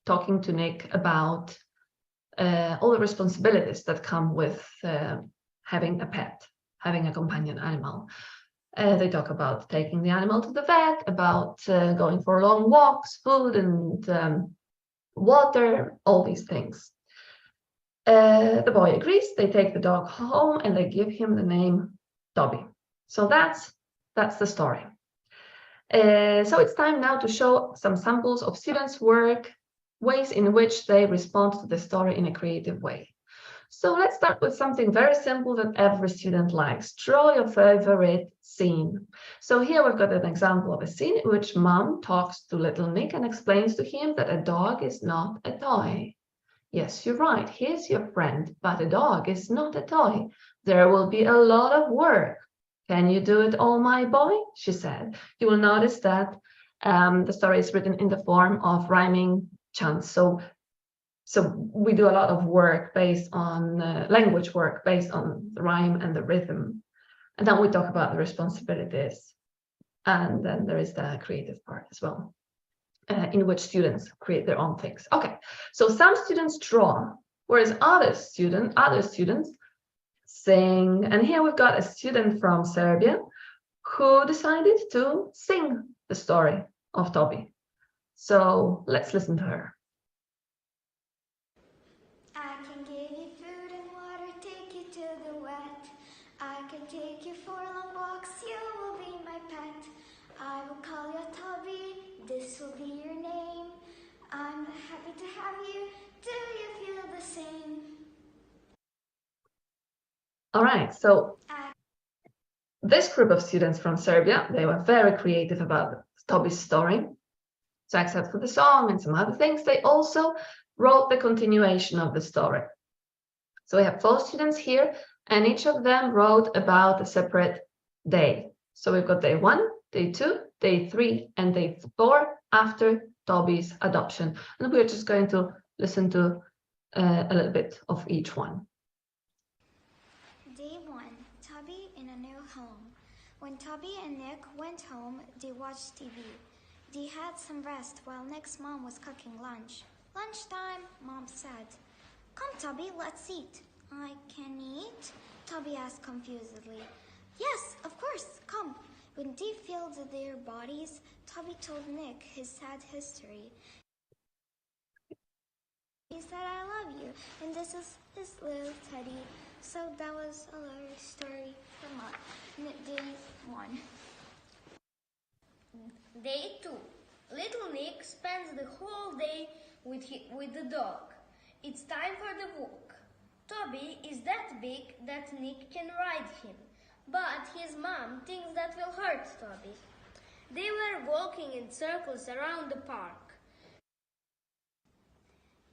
talking to Nick about all the responsibilities that come with having a pet, having a companion animal. They talk about taking the animal to the vet, about going for long walks, food and water, all these things. The boy agrees, they take the dog home and they give him the name Toby. So that's the story. So it's time now to show some samples of students' work, ways in which they respond to the story in a creative way. So let's start with something very simple that every student likes. Draw your favorite scene. So here we've got an example of a scene in which mom talks to little Nick and explains to him that a dog is not a toy. Yes, you're right, he's your friend, but a dog is not a toy. There will be a lot of work. Can you do it all, my boy? She said. You will notice that the story is written in the form of rhyming chants. So we do a lot of work based on language work, based on the rhyme and the rhythm. And then we talk about the responsibilities. And then there is the creative part as well, in which students create their own things. Okay, so some students draw, whereas other students sing. And here we've got a student from Serbia who decided to sing the story of Toby. So let's listen to her. I can give you food and water, take you to the wet. I can take you for long walks, you will be my pet. I will call you Toby, this will be your name. I'm happy to have you, do you feel the same? All right, so this group of students from Serbia, they were very creative about Toby's story. So except for the song and some other things, they also wrote the continuation of the story. So we have 4 students here, and each of them wrote about a separate day. So we've got day 1, day 2, day 3, and day 4 after Toby's adoption. And we're just going to listen to a little bit of each one. Day 1, Toby in a new home. When Toby and Nick went home, they watched TV. They had some rest while Nick's mom was cooking lunch. Lunchtime, Mom said, "Come, Toby, let's eat." "I can eat?" Toby asked confusedly. "Yes, of course, come." When they filled their bodies, Toby told Nick his sad history. He said, "I love you, and this is his little teddy." So that was a little story from day 1. Day 2. Little Nick spends the whole day with the dog. It's time for the walk. Toby is that big that Nick can ride him, but his mom thinks that will hurt Toby. They were walking in circles around the park.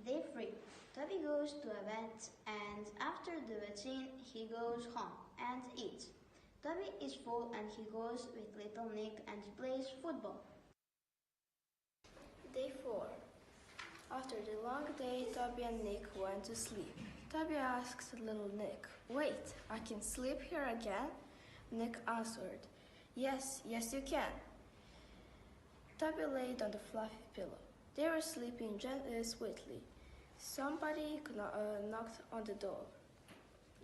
Day 3. Toby goes to a vet, and after the vaccine, he goes home and eats. Toby is full and he goes with little Nick and plays football. Day 4. After the long day, Toby and Nick went to sleep. Toby asked little Nick, "Wait, I can sleep here again?" Nick answered, yes, you can." Toby laid on the fluffy pillow. They were sleeping gently, sweetly. Somebody knocked on the door.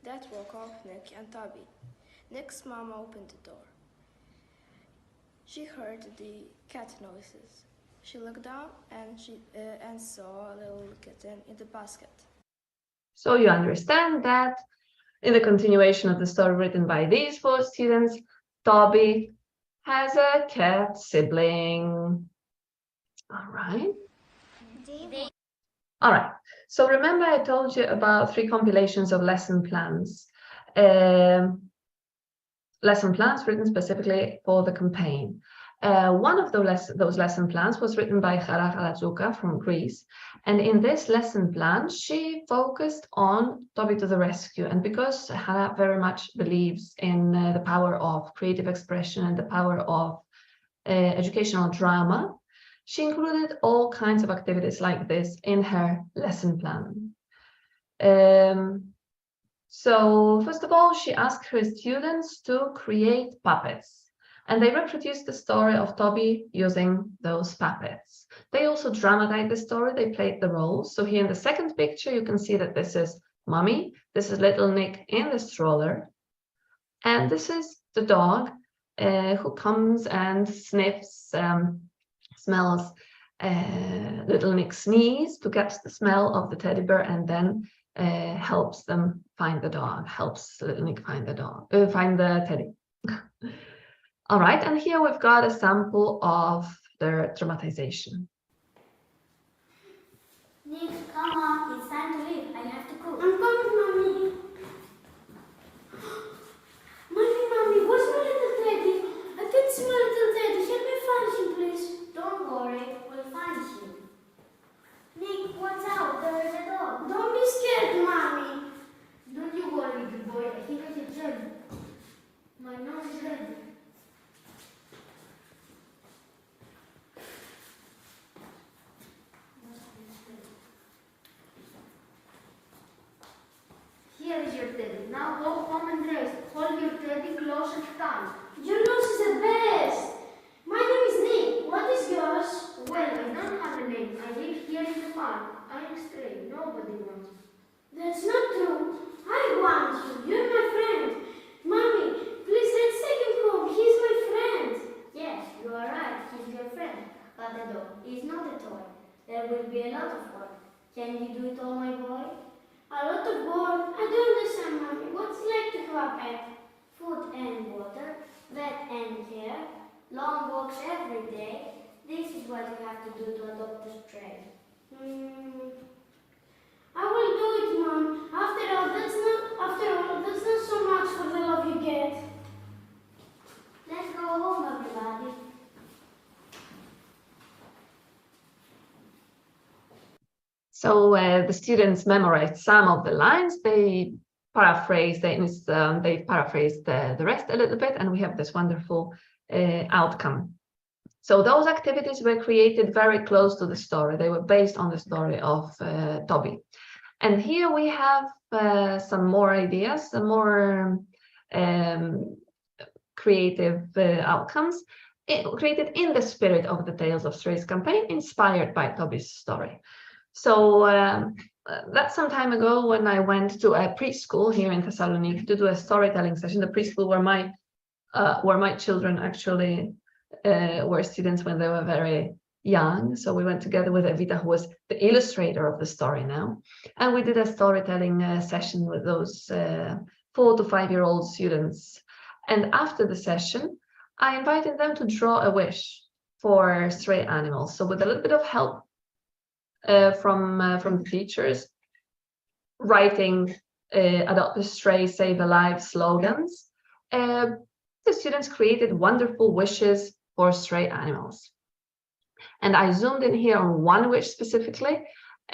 That woke up Nick and Toby. Nick's mom opened the door. She heard the cat noises. She looked down and saw a little kitten in the basket. So you understand that in the continuation of the story written by these 4 students, Toby has a cat sibling. All right. All right. So remember I told you about 3 compilations of lesson plans. Lesson plans written specifically for the campaign. One of those lesson plans was written by Hara Haratsuka from Greece. And in this lesson plan, she focused on Toby to the rescue. And because Hara very much believes in the power of creative expression and the power of educational drama, she included all kinds of activities like this in her lesson plan. So first of all, she asked her students to create puppets. And they reproduced the story of Toby using those puppets. They also dramatized the story, they played the roles. So here in the second picture, you can see that this is Mommy, this is little Nick in the stroller, and this is the dog who comes and sniffs, smells little Nick sneeze to get the smell of the teddy bear, and then helps them find the dog, helps little Nick find the dog, find the teddy. All right, and here we've got a sample of their dramatization. Nick, come on, it's time to leave. I have to cook. I'm coming, Mommy. Mommy, where's my little teddy? I can't see my little teddy. Help me find him, please. Don't worry, we'll find him. Nick, watch out, there is a dog. Don't be scared, Mommy. Don't you worry, good boy. I think I can tell you. My nose is ready. Here is your teddy. Now go home and rest. Hold your teddy close and tight. Your nose is the best. My name is Nick. What is yours? Well, I don't have a name. I live here in the park. I am stray. Nobody wants me. That's not true. I want you. You're my friend. Mommy, please let's take him home. He's my friend. Yes, you are right. He's your friend. But the dog is not a toy. There will be a lot of work. Can you do it all, my boy? A lot of work? I don't understand, Mommy. What's it like to have a pet? Food and water, vet and care, long walks every day. This is what you have to do to adopt a stray. I will do it, Mom. After all, that's not so much for the love you get. Let's go home, everybody. So the students memorized some of the lines. They paraphrased the rest a little bit, and we have this wonderful outcome. So those activities were created very close to the story. They were based on the story of Toby. And here we have some more ideas, some more creative outcomes created in the spirit of the Tales of Strays campaign, inspired by Toby's story. So that's some time ago when I went to a preschool here in Thessaloniki to do a storytelling session. The preschool where my children actually were students when they were very young. So we went together with Evita, who was the illustrator of the story now, and we did a storytelling session with those 4 to 5-year-old students. And after the session, I invited them to draw a wish for stray animals. So with a little bit of help from the teachers, writing Adopt a Stray, Save a Life slogans, the students created wonderful wishes for stray animals. And I zoomed in here on one wish specifically.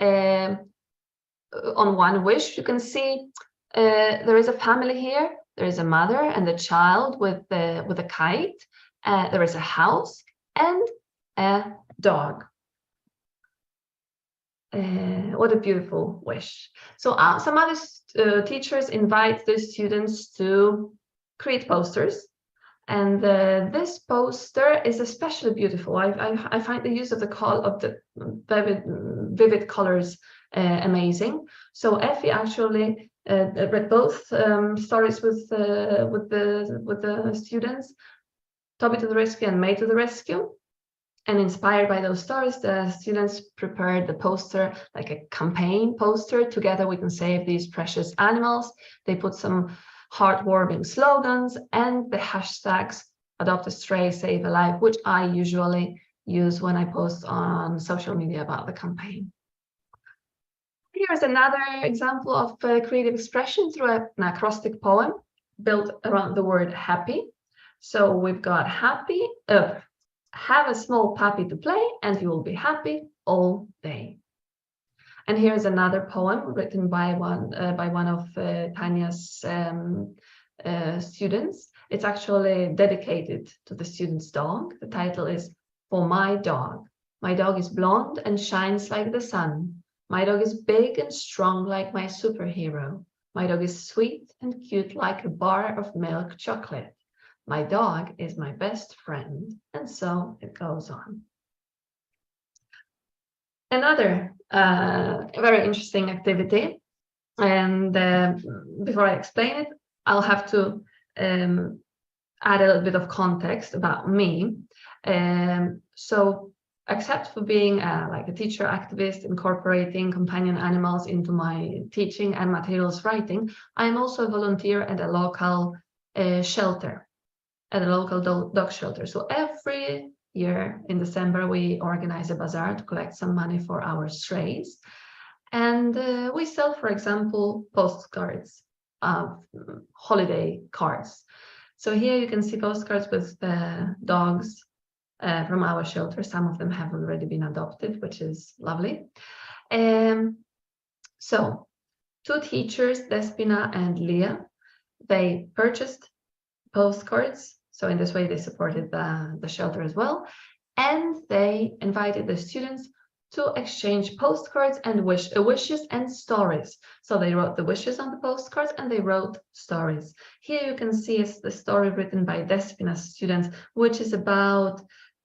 On one wish, you can see there is a family here. There is a mother and a child with a kite. There is a house and a dog. What a beautiful wish. So some other teachers invite the students to create posters. And this poster is especially beautiful. I find the use of the vivid colors amazing. So Effie actually read both stories with the students, Toby to the Rescue and May to the Rescue. And inspired by those stories, the students prepared the poster like a campaign poster. Together we can save these precious animals. They put some heartwarming slogans and the hashtags Adopt a Stray, Save a Life, which I usually use when I post on social media about the campaign. Here's another example of creative expression through an acrostic poem built around the word happy. So we've got happy, have a small puppy to play and you will be happy all day. And here's another poem written by one of Tanya's students. It's actually dedicated to the student's dog. The title is For My Dog. My dog is blonde and shines like the sun. My dog is big and strong like my superhero. My dog is sweet and cute like a bar of milk chocolate. My dog is my best friend, and so it goes on. Another very interesting activity, and before I explain it, I'll have to add a little bit of context about me. So, except for being like a teacher activist, incorporating companion animals into my teaching and materials writing, I am also a volunteer at a local shelter. at a local dog shelter. So every year in December, we organize a bazaar to collect some money for our strays. And we sell, for example, postcards, holiday cards. So here you can see postcards with dogs from our shelter. Some of them have already been adopted, which is lovely. So 2 teachers, Despina and Leah, they purchased postcards. So in this way, they supported the shelter as well. And they invited the students to exchange postcards and wishes and stories. So they wrote the wishes on the postcards and they wrote stories. Here you can see is the story written by Despina's students, which is about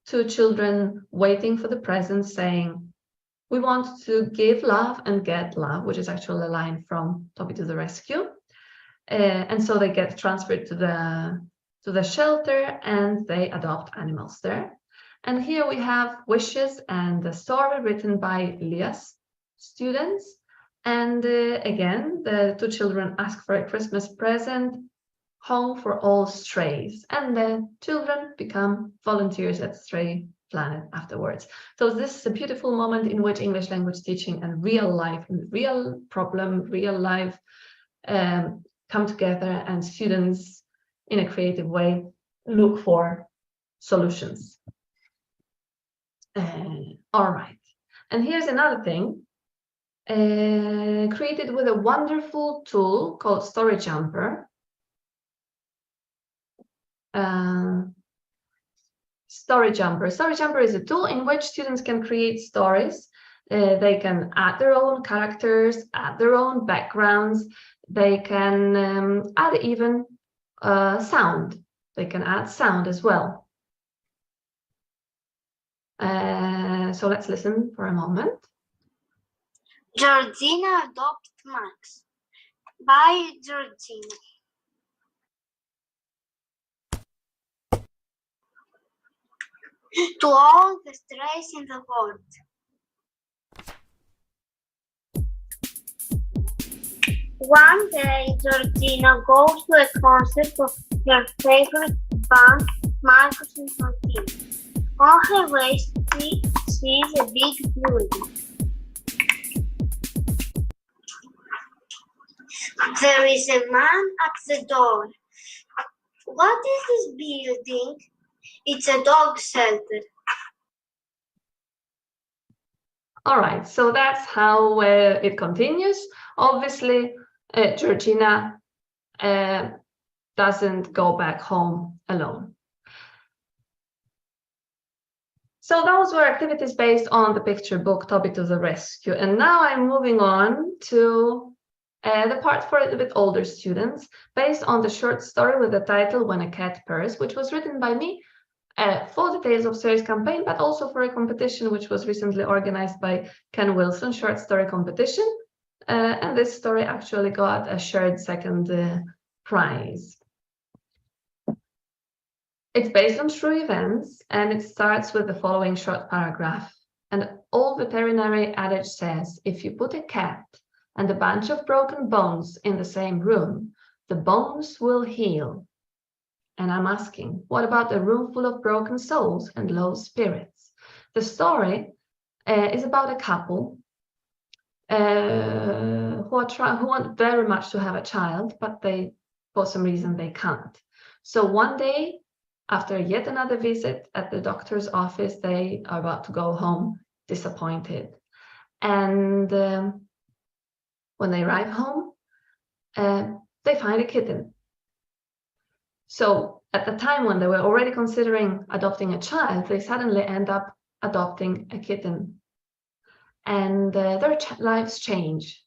2 children waiting for the present, saying, "We want to give love and get love," which is actually a line from Toby to the Rescue. And so they get transferred to the shelter and they adopt animals there. And here we have wishes and the story written by Leah's students. And again, the 2 children ask for a Christmas present, home for all strays. And the children become volunteers at Stray Planet afterwards. So this is a beautiful moment in which English language teaching and real life and real problem, real life come together, and students in a creative way look for solutions. All right, and here's another thing created with a wonderful tool called Story Jumper. Story Jumper is a tool in which students can create stories. They can add their own characters, add their own backgrounds. They can add even sound. They can add sound as well. So let's listen for a moment. Georgina adopted Max by Georgina. To all the strays in the world. One day, Georgina goes to a concert of her favorite band, Marcus and Martin. On her way, she sees a big building. There is a man at the door. What is this building? It's a dog shelter. All right, so that's how it continues. Obviously, Georgina doesn't go back home alone. So those were activities based on the picture book, Toby to the Rescue. And now I'm moving on to the part for a little bit older students, based on the short story with the title When a Cat Purrs, which was written by me for the Tales of Series campaign, but also for a competition which was recently organized by Ken Wilson, short story competition. And this story actually got a shared second prize. It's based on true events, and it starts with the following short paragraph. An old veterinary adage says, if you put a cat and a bunch of broken bones in the same room, the bones will heal. And I'm asking, what about a room full of broken souls and low spirits? The story is about a couple who want very much to have a child, but for some reason they can't. So one day, after yet another visit at the doctor's office, they are about to go home disappointed. And when they arrive home, they find a kitten. So at the time when they were already considering adopting a child, they suddenly end up adopting a kitten. And their lives change.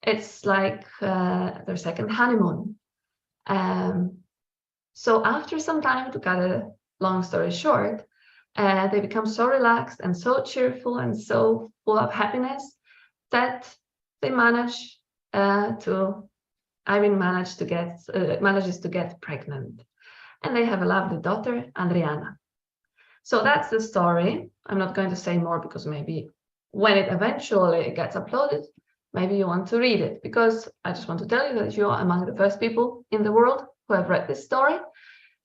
It's like their second honeymoon. So after some time, to cut a long story short, they become so relaxed and so cheerful and so full of happiness that they manages to get pregnant. And they have a lovely daughter, Adriana. So that's the story. I'm not going to say more because maybe when it eventually gets uploaded, maybe you want to read it, because I just want to tell you that you are among the first people in the world who have read this story.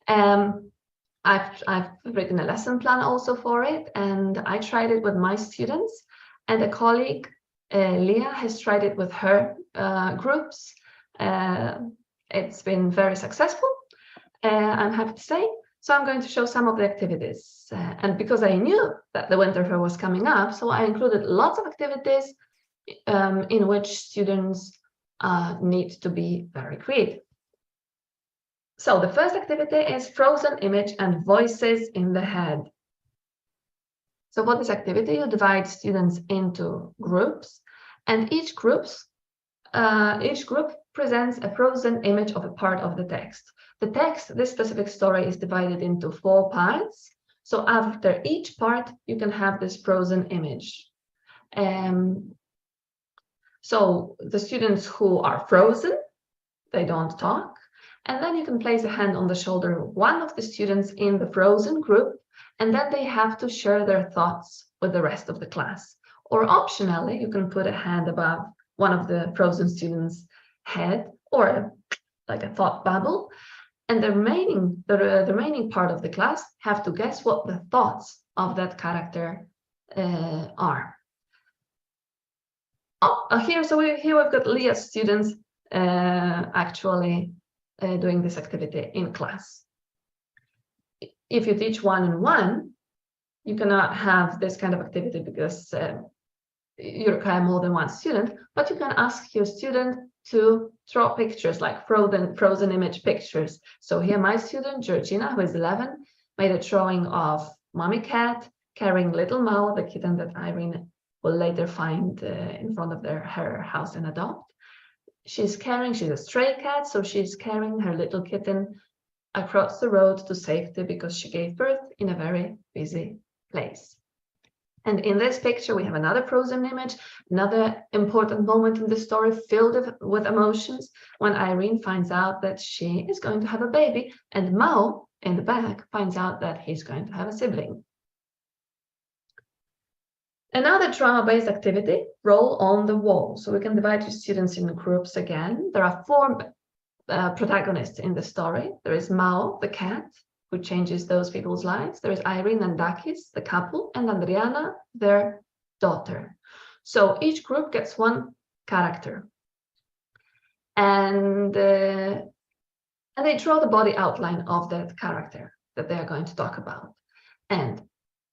I've written a lesson plan also for it, and I tried it with my students, and a colleague, Leah, has tried it with her groups. It's been very successful, I'm happy to say. So I'm going to show some of the activities. And because I knew that the Winter Fair was coming up, so I included lots of activities in which students need to be very creative. So the first activity is frozen image and voices in the head. So for this activity, you divide students into groups, and each group presents a frozen image of a part of the text. The text, this specific story, is divided into 4 parts. So after each part, you can have this frozen image. So the students who are frozen, they don't talk. And then you can place a hand on the shoulder of one of the students in the frozen group, and then they have to share their thoughts with the rest of the class. Or optionally, you can put a hand above one of the frozen students' head, or like a thought bubble, and the remaining part of the class have to guess what the thoughts of that character are. Here we've got Leah's students actually doing this activity in class. If you teach one-on-one, you cannot have this kind of activity because you require more than one student, but you can ask your student to draw pictures, like frozen image pictures. So here my student, Georgina, who is 11, made a drawing of mommy cat carrying little Mao, the kitten that Irene will later find in front of her house and adopt. She's a stray cat, so she's carrying her little kitten across the road to safety because she gave birth in a very busy place. And in this picture, we have another frozen image, another important moment in the story filled with emotions, when Irene finds out that she is going to have a baby, and Mao in the back finds out that he's going to have a sibling. Another drama-based activity, roll on the wall. So we can divide your students into groups again. There are 4 protagonists in the story. There is Mao, the cat, who changes those people's lives. There is Irene and Dakis, the couple, and Adriana, their daughter. So each group gets 1 character. And they draw the body outline of that character that they are going to talk about. And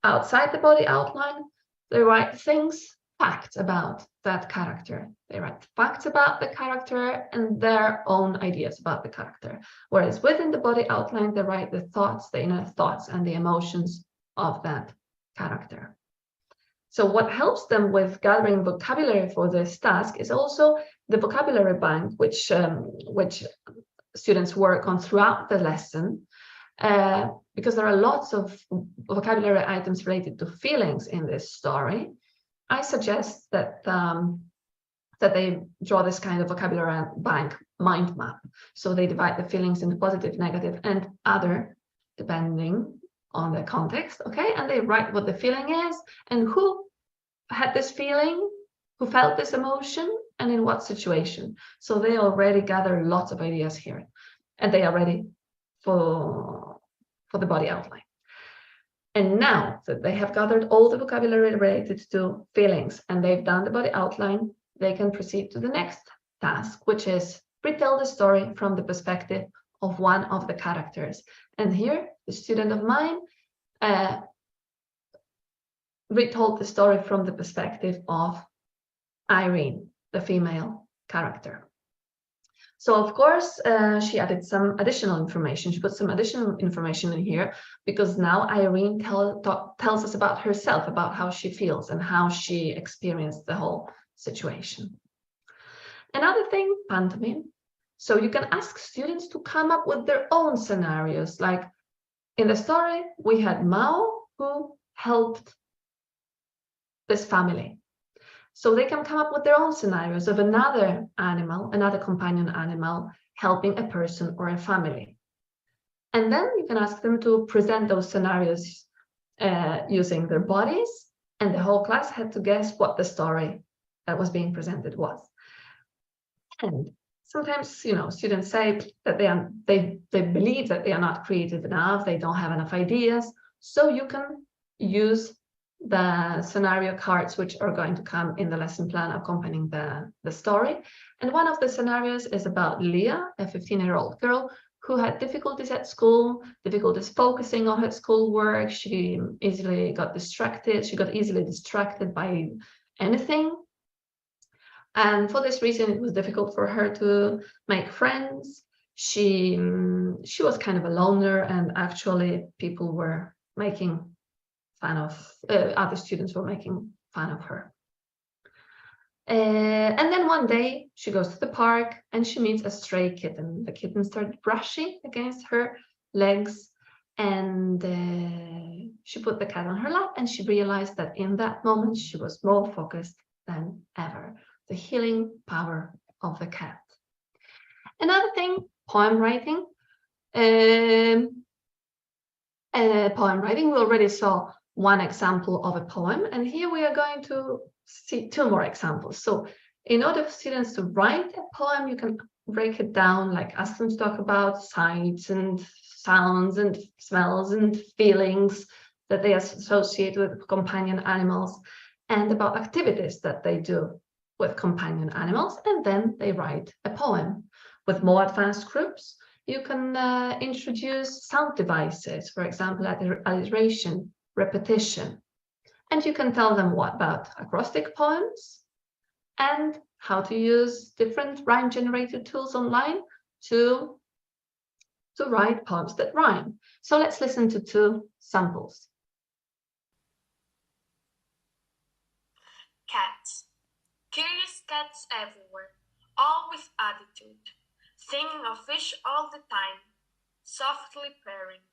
outside the body outline, they write facts about that character. They write facts about the character and their own ideas about the character. Whereas within the body outline, they write the thoughts, the inner thoughts and the emotions of that character. So what helps them with gathering vocabulary for this task is also the vocabulary bank, which students work on throughout the lesson. Because there are lots of vocabulary items related to feelings in this story, I suggest that they draw this kind of vocabulary bank mind map. So they divide the feelings into positive, negative, and other, depending on the context, okay? And they write what the feeling is, and who had this feeling, who felt this emotion, and in what situation. So they already gather lots of ideas here, and they are ready for the body outline. And now that they have gathered all the vocabulary related to feelings and they've done the body outline, they can proceed to the next task, which is retell the story from the perspective of one of the characters. And here, the student of mine retold the story from the perspective of Irene, the female character. So of course, she added some additional information. She put some additional information in here because now Irene tells us about herself, about how she feels and how she experienced the whole situation. Another thing, pantomime. So you can ask students to come up with their own scenarios. Like in the story, we had Mao who helped this family. So they can come up with their own scenarios of another animal, another companion animal, helping a person or a family. And then you can ask them to present those scenarios using their bodies, and the whole class had to guess what the story that was being presented was. And sometimes, students say that they believe that they are not creative enough, they don't have enough ideas. So you can use the scenario cards which are going to come in the lesson plan accompanying the story. And one of the scenarios is about Leah, a 15-year-old girl who had difficulties at school, difficulties focusing on her schoolwork. She easily got distracted. She got easily distracted by anything. And for this reason, it was difficult for her to make friends. She was kind of a loner, and actually people were making fun of, other students were making fun of her. And then one day she goes to the park and she meets a stray kitten. The kitten started brushing against her legs, and she put the cat on her lap, and she realized that in that moment she was more focused than ever. The healing power of the cat. Another thing, poem writing. Poem writing, we already saw one example of a poem, and here we are going to see two more examples. So in order for students to write a poem, you can break it down, like Aston talk about sights and sounds and smells and feelings that they associate with companion animals, and about activities that they do with companion animals, and then they write a poem. With more advanced groups, you can introduce sound devices, for example, alliteration, repetition, and you can tell them what about acrostic poems and how to use different rhyme generated tools online to write poems that rhyme. So let's listen to two samples. Cats. Curious cats everywhere, all with attitude, thinking of fish all the time, softly purring.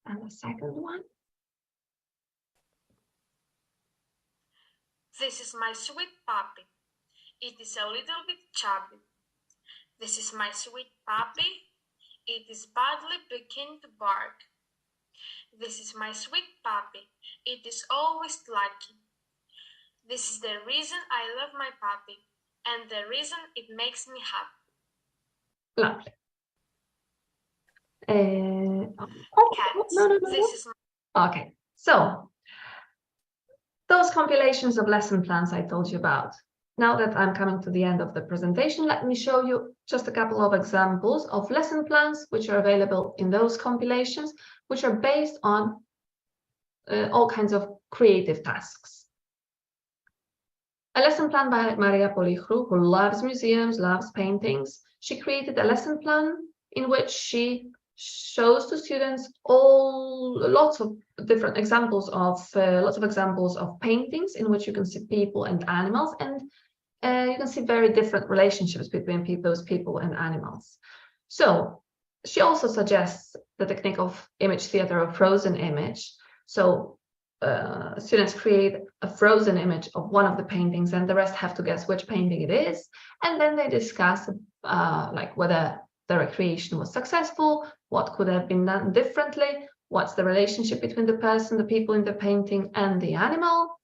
And the second one. This is my sweet puppy. It is a little bit chubby. This is my sweet puppy. It is badly beginning to bark. This is my sweet puppy. It is always lucky. This is the reason I love my puppy, and the reason it makes me happy. Lovely. Cats. No. This is Okay, so those compilations of lesson plans I told you about. Now that I'm coming to the end of the presentation, let me show you just a couple of examples of lesson plans which are available in those compilations, which are based on all kinds of creative tasks. A lesson plan by Maria Polichru, who loves museums, loves paintings. She created a lesson plan in which she shows to students lots of different examples of paintings in which you can see people and animals, and you can see very different relationships between those people and animals. So she also suggests the technique of image theater or frozen image. So students create a frozen image of one of the paintings, and the rest have to guess which painting it is, and then they discuss like whether the recreation was successful, what could have been done differently, what's the relationship between the person, the people in the painting, and the animal.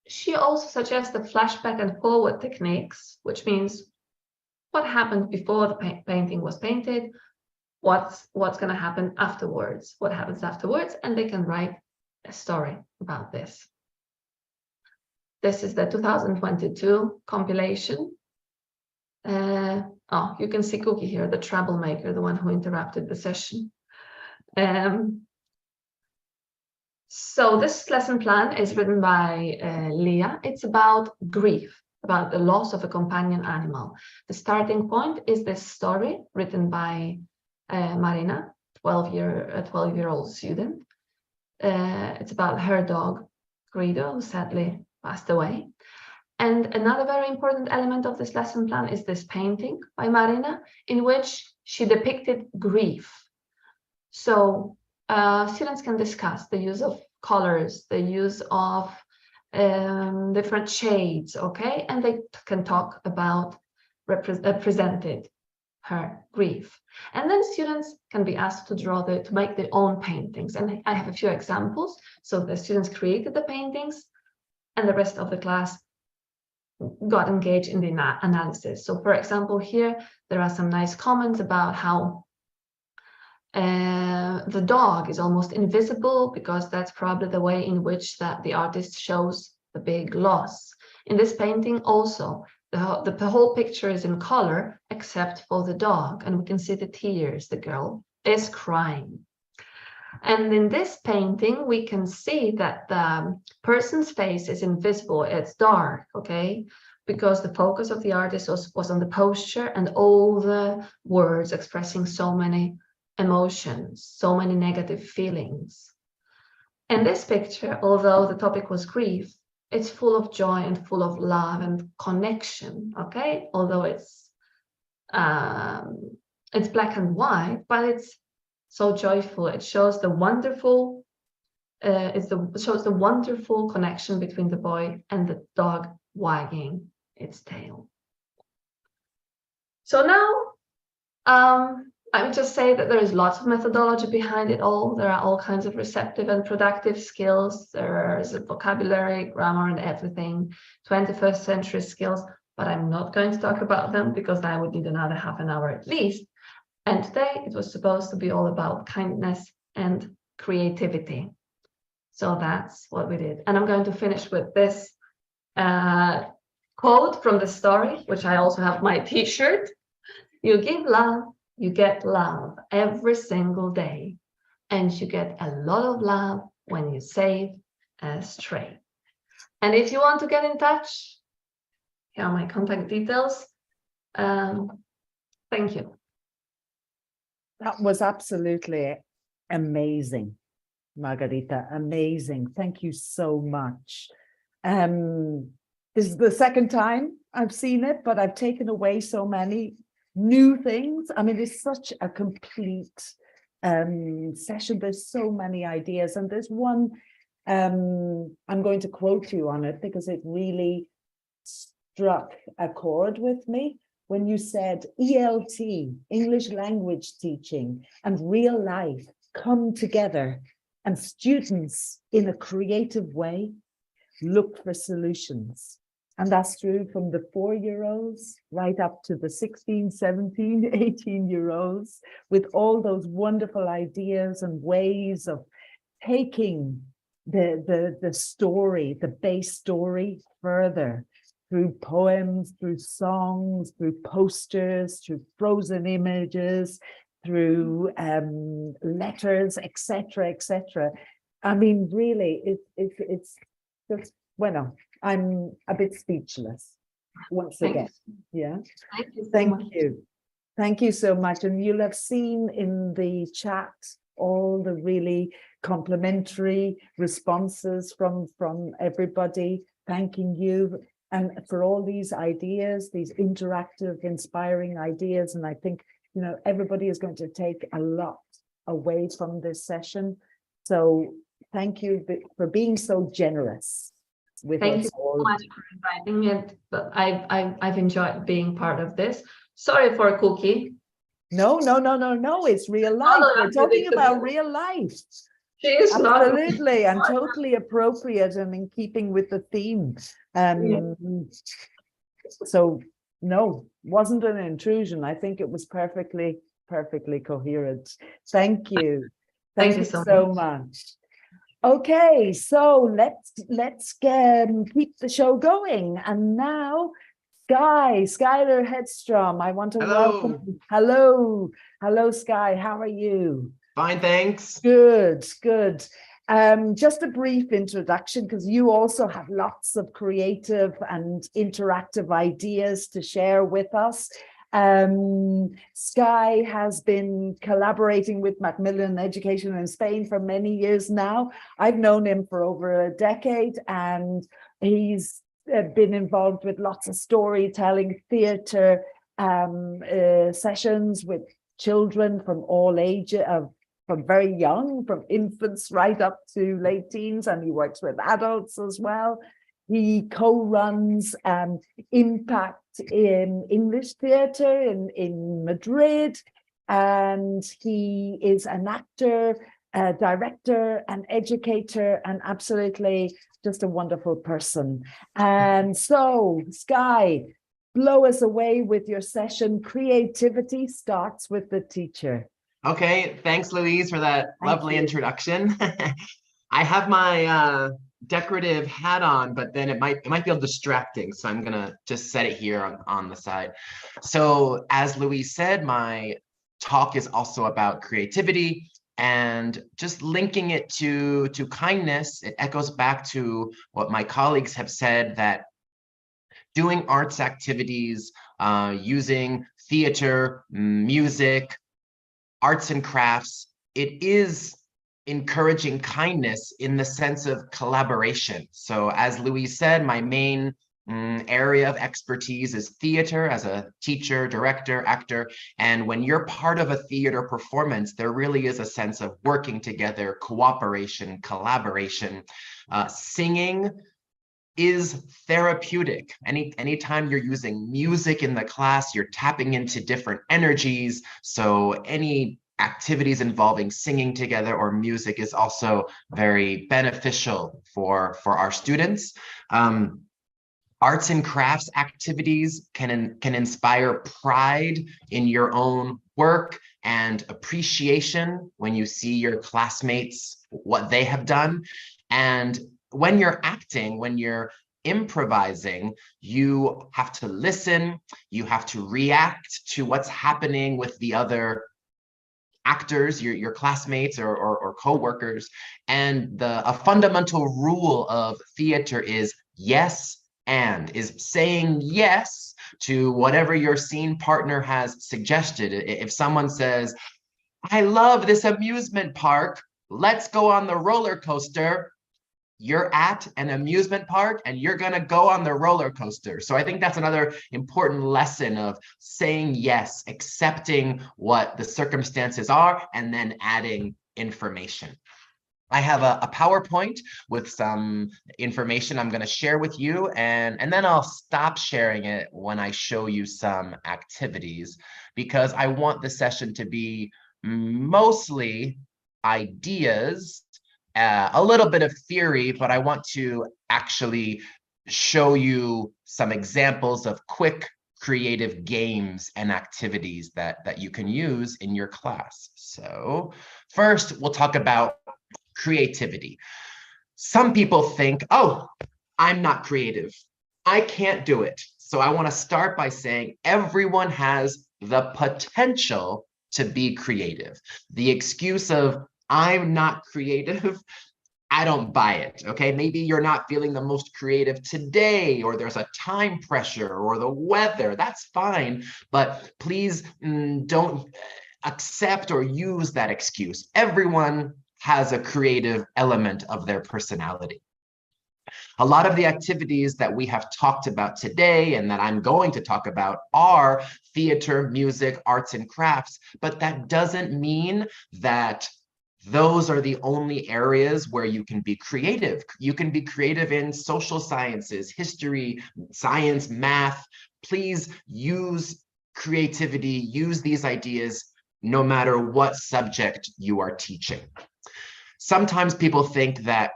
She also suggests the flashback and forward techniques, which means what happened before the painting was painted, what's going to happen afterwards, what happens afterwards, and they can write a story about this. This is the 2022 compilation. You can see Cookie here, the troublemaker, the one who interrupted the session. So this lesson plan is written by Leah. It's about grief, about the loss of a companion animal. The starting point is this story written by Marina, a 12-year-old student. It's about her dog, Guido, who sadly passed away. And another very important element of this lesson plan is this painting by Marina, in which she depicted grief. So students can discuss the use of colors, the use of different shades, okay? And they can talk about represented her grief. And then students can be asked to make their own paintings. And I have a few examples. So the students created the paintings, and the rest of the class got engaged in the analysis. So for example, here, there are some nice comments about how the dog is almost invisible, because that's probably the way in which that the artist shows the big loss. In this painting also, the whole picture is in color except for the dog, and we can see the tears. The girl is crying. And in this painting, we can see that the person's face is invisible. It's dark, okay? Because the focus of the artist was on the posture and all the words expressing so many emotions, so many negative feelings. And this picture, although the topic was grief, it's full of joy and full of love and connection, okay? Although it's black and white, but it's so joyful. It shows the wonderful, shows the wonderful connection between the boy and the dog wagging its tail. So now, I would just say that there is lots of methodology behind it all. There are all kinds of receptive and productive skills. There is a vocabulary, grammar, and everything, 21st century skills, but I'm not going to talk about them because I would need another half an hour at least. And today it was supposed to be all about kindness and creativity. So that's what we did. And I'm going to finish with this quote from the story, which I also have my t-shirt. You give love, you get love every single day, and you get a lot of love when you save a stray. And if you want to get in touch, here are my contact details. Thank you. That was absolutely amazing, Margarita. Amazing. Thank you so much. This is the second time I've seen it, but I've taken away so many new things. I mean, it's such a complete session. There's so many ideas, and there's one, I'm going to quote you on it because it really struck a chord with me when you said ELT, English language teaching, and real life come together, and students in a creative way look for solutions. And that's true from the 4-year-olds right up to the 16, 17, 18-year-olds, with all those wonderful ideas and ways of taking the story, the base story, further through poems, through songs, through posters, through frozen images, through letters, etc., etc. I mean, really, it's just, well, I'm a bit speechless once again. Yeah. Thank you. Thank you so much. And you'll have seen in the chat all the really complimentary responses from everybody, thanking you and for all these ideas, these interactive, inspiring ideas. And I think, you know, everybody is going to take a lot away from this session. So thank you for being so generous with us. Thank you so much for inviting me. But I've enjoyed being part of this. Sorry for a cookie. No. It's real life. We're talking about real life. She is absolutely and totally appropriate and in keeping with the theme. So no, wasn't an intrusion. I think it was perfectly coherent. Thank you. Thank you so much. Okay, so let's keep the show going. And now, Schuyler Hedstrom, I want to welcome. Hello, Sky. How are you? Fine, thanks. Good. Just a brief introduction, because you also have lots of creative and interactive ideas to share with us. Sky has been collaborating with Macmillan Education in Spain for many years now. I've known him for over a decade, and he's been involved with lots of storytelling, theatre sessions with children from all ages, from very young, from infants right up to late teens, and he works with adults as well. He co-runs Impact in English Theatre in Madrid, and he is an actor a director, an educator, and absolutely just a wonderful person. And so, Sky, blow us away with your session. Creativity starts with the teacher. Okay, thanks, Louise, for that lovely introduction. I have my decorative hat on, but then it might feel distracting, so I'm gonna just set it here on the side. So as Louise said, my talk is also about creativity, and just linking it to kindness. It echoes back to what my colleagues have said, that doing arts activities, using theater, music, arts and crafts, it is encouraging kindness in the sense of collaboration. So as Louise said, my main area of expertise is theater as a teacher, director, actor. And when you're part of a theater performance, there really is a sense of working together, cooperation, collaboration. Singing is therapeutic. Anytime you're using music in the class, you're tapping into different energies. So any activities involving singing together or music is also very beneficial for our students. Arts and crafts activities can inspire pride in your own work and appreciation when you see your classmates, what they have done. And when you're acting, when you're improvising, you have to listen, you have to react to what's happening with the other actors, your classmates or co-workers. And a fundamental rule of theater is yes and, is saying yes to whatever your scene partner has suggested. If someone says, I love this amusement park, let's go on the roller coaster, you're at an amusement park and you're going to go on the roller coaster. So I think that's another important lesson of saying yes, accepting what the circumstances are, and then adding information. I have a PowerPoint with some information I'm going to share with you, and then I'll stop sharing it when I show you some activities, because I want the session to be mostly ideas, a little bit of theory, but I want to actually show you some examples of quick creative games and activities that you can use in your class. So first, we'll talk about creativity. Some people think, oh, I'm not creative, I can't do it. So I want to start by saying everyone has the potential to be creative. The excuse of I'm not creative, I don't buy it, okay? Maybe you're not feeling the most creative today, or there's a time pressure, or the weather, that's fine. But please don't accept or use that excuse. Everyone has a creative element of their personality. A lot of the activities that we have talked about today and that I'm going to talk about are theater, music, arts and crafts, but that doesn't mean that those are the only areas where you can be creative. You can be creative in social sciences, history, science, math. Please use creativity, use these ideas no matter what subject you are teaching. Sometimes people think that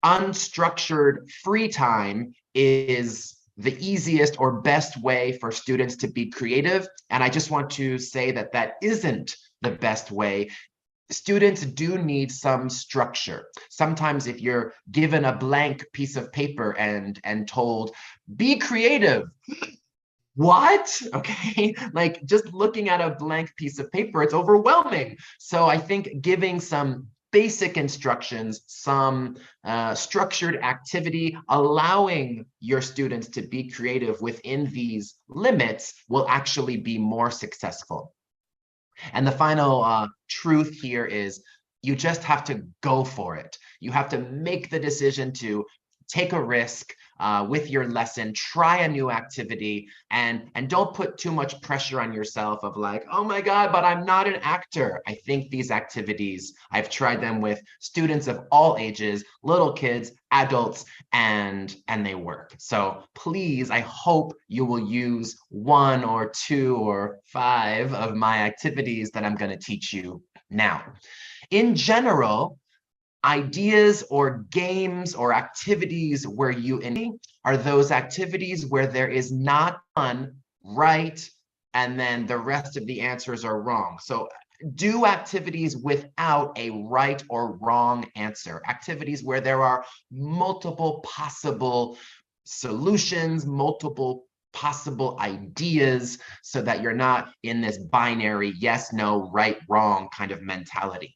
unstructured free time is the easiest or best way for students to be creative. And I just want to say that that isn't the best way. Students do need some structure. Sometimes if you're given a blank piece of paper and told, be creative, what? Okay, like just looking at a blank piece of paper, it's overwhelming. So I think giving some basic instructions, some structured activity, allowing your students to be creative within these limits will actually be more successful. And the final truth here is you just have to go for it. You have to make the decision to take a risk with your lesson, try a new activity, and don't put too much pressure on yourself of like, oh my God, but I'm not an actor. I think these activities, I've tried them with students of all ages, little kids, adults, and they work. So please, I hope you will use 1 or 2 or 5 of my activities that I'm going to teach you now. In general, ideas or games or activities where you are those activities where there is not one right and then the rest of the answers are wrong. So do activities without a right or wrong answer. Activities where there are multiple possible solutions, multiple possible ideas, so that you're not in this binary yes, no, right, wrong kind of mentality.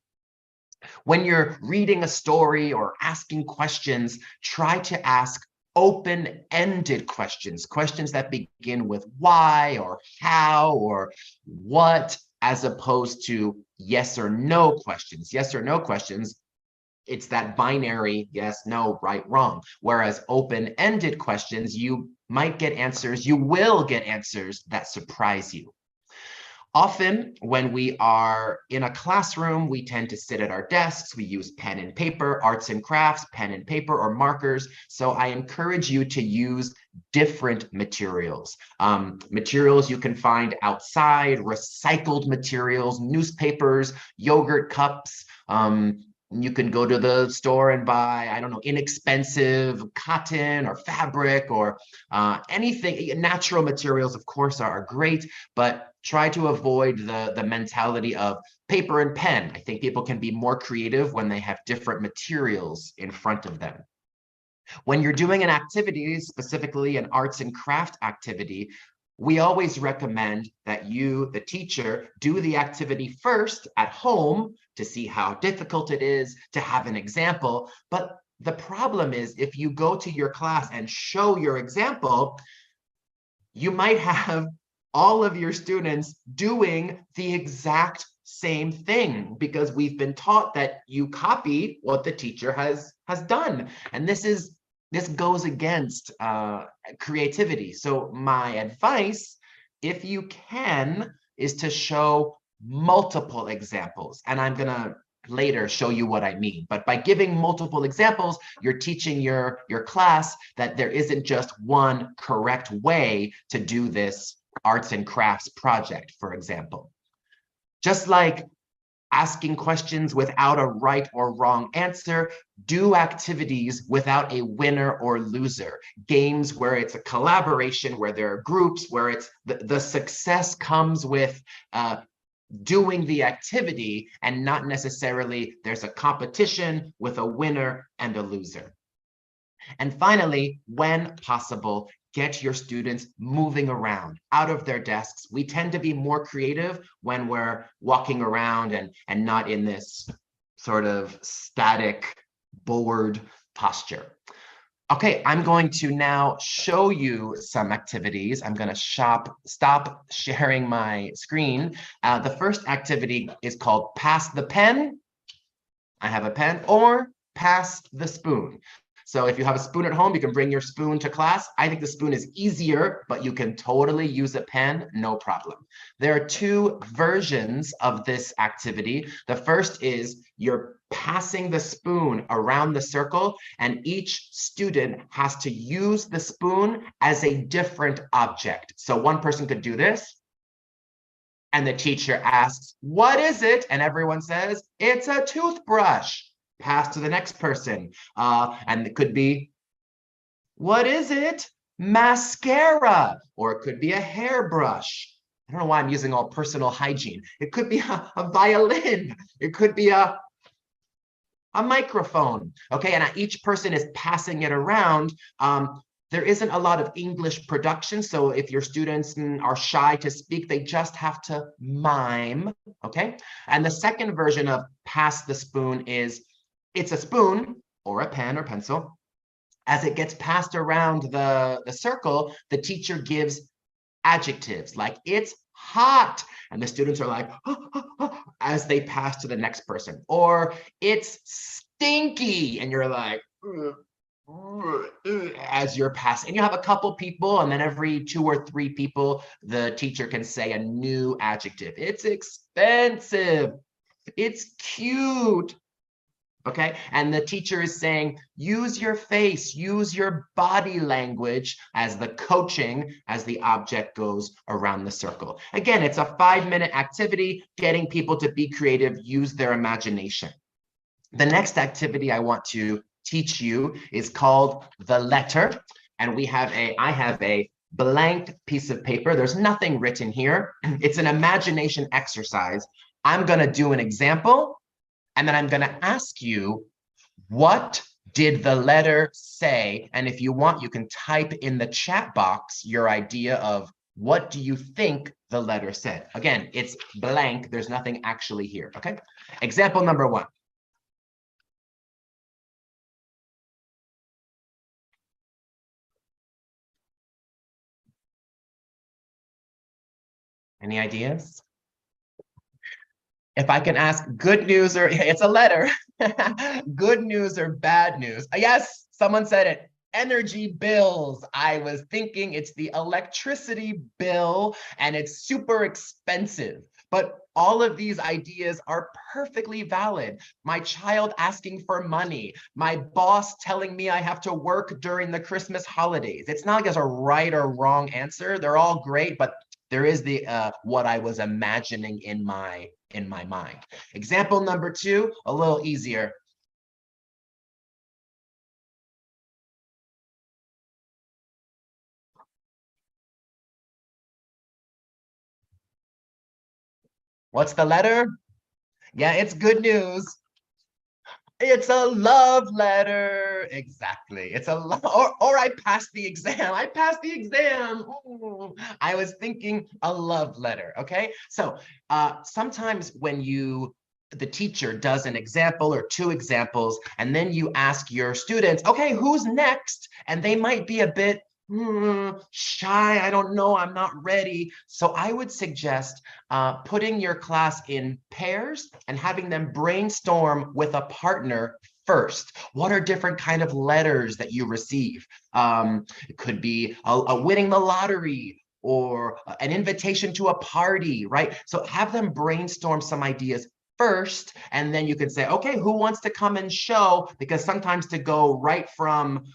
When you're reading a story or asking questions, try to ask open-ended questions, questions that begin with why or how or what, as opposed to yes or no questions. Yes or no questions, it's that binary yes, no, right, wrong. Whereas open-ended questions, you might get answers, you will get answers that surprise you. Often when we are in a classroom, we tend to sit at our desks, we use pen and paper, arts and crafts, pen and paper or markers. So I encourage you to use different materials. Materials you can find outside, recycled materials, newspapers, yogurt cups. You can go to the store and buy, I don't know, inexpensive cotton or fabric or anything. Natural materials, of course, are great, but try to avoid the mentality of paper and pen. I think people can be more creative when they have different materials in front of them. When you're doing an activity, specifically an arts and craft activity, we always recommend that you, the teacher, do the activity first at home to see how difficult it is, to have an example. But the problem is, if you go to your class and show your example, you might have all of your students doing the exact same thing, because we've been taught that you copy what the teacher has done. And this goes against creativity. So my advice, if you can, is to show multiple examples. And I'm gonna later show you what I mean. But by giving multiple examples, you're teaching your class that there isn't just one correct way to do this arts and crafts project, for example. Just like asking questions without a right or wrong answer, do activities without a winner or loser. Games where it's a collaboration, where there are groups, where it's the success comes with doing the activity and not necessarily there's a competition with a winner and a loser. And finally, when possible, get your students moving around out of their desks. We tend to be more creative when we're walking around and not in this sort of static, bored posture. Okay, I'm going to now show you some activities. I'm going to stop sharing my screen. The first activity is called Pass the Pen. I have a pen, or Pass the Spoon. So if you have a spoon at home, you can bring your spoon to class. I think the spoon is easier, but you can totally use a pen, no problem. There are two versions of this activity. The first is you're passing the spoon around the circle, and each student has to use the spoon as a different object. So one person could do this, and the teacher asks, "What is it?" And everyone says, "It's a toothbrush." Pass to the next person. And it could be, "What is it?" "Mascara." Or it could be a hairbrush. I don't know why I'm using all personal hygiene. It could be a violin. It could be a microphone. Okay, and each person is passing it around. There isn't a lot of English production, so if your students are shy to speak, they just have to mime, okay? And the second version of Pass the Spoon is, it's a spoon or a pen or pencil. As it gets passed around the circle, the teacher gives adjectives like "it's hot," and the students are like, as they pass to the next person. Or "it's stinky," and you're like, as you're passing. And you have a couple people, and then every 2 or 3 people, the teacher can say a new adjective. "It's expensive," "it's cute," Okay, and the teacher is saying, use your face, use your body language as the coaching, as the object goes around the circle. Again, it's a 5-minute activity, getting people to be creative, use their imagination. The next activity I want to teach you is called the letter. And I have a blank piece of paper. There's nothing written here. It's an imagination exercise. I'm going to do an example. And then I'm going to ask you, what did the letter say? And if you want, you can type in the chat box your idea of what do you think the letter said. Again, it's blank. There's nothing actually here. Okay. Example number 1. Any ideas? If I can ask good news or it's a letter, good news or bad news. Yes, someone said it. Energy bills. I was thinking it's the electricity bill and it's super expensive. But all of these ideas are perfectly valid. My child asking for money, my boss telling me I have to work during the Christmas holidays. It's not like there's a right or wrong answer. They're all great, but there is the what I was imagining in my mind. Example number 2, a little easier. What's the letter? Yeah, it's good news. It's a love letter. Exactly. It's a or I passed the exam. I passed the exam. Ooh, I was thinking a love letter. Okay. So sometimes when the teacher does an example or 2 examples, and then you ask your students, okay, who's next? And they might be a bit shy. I don't know. I'm not ready. So I would suggest putting your class in pairs and having them brainstorm with a partner first. What are different kind of letters that you receive? It could be a winning the lottery or an invitation to a party, right? So have them brainstorm some ideas first, and then you can say, okay, who wants to come and show? Because sometimes to go right from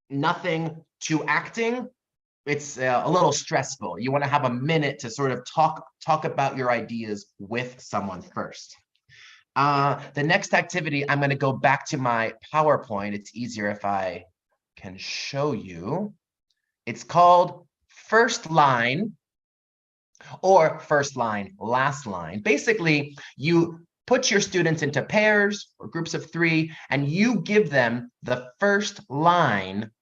nothing to acting, it's a little stressful. You want to have a minute to sort of talk about your ideas with someone first. The next activity, I'm going to go back to my PowerPoint. It's easier if I can show you. It's called first line or first line, last line. Basically, you put your students into pairs or groups of 3, and you give them the first line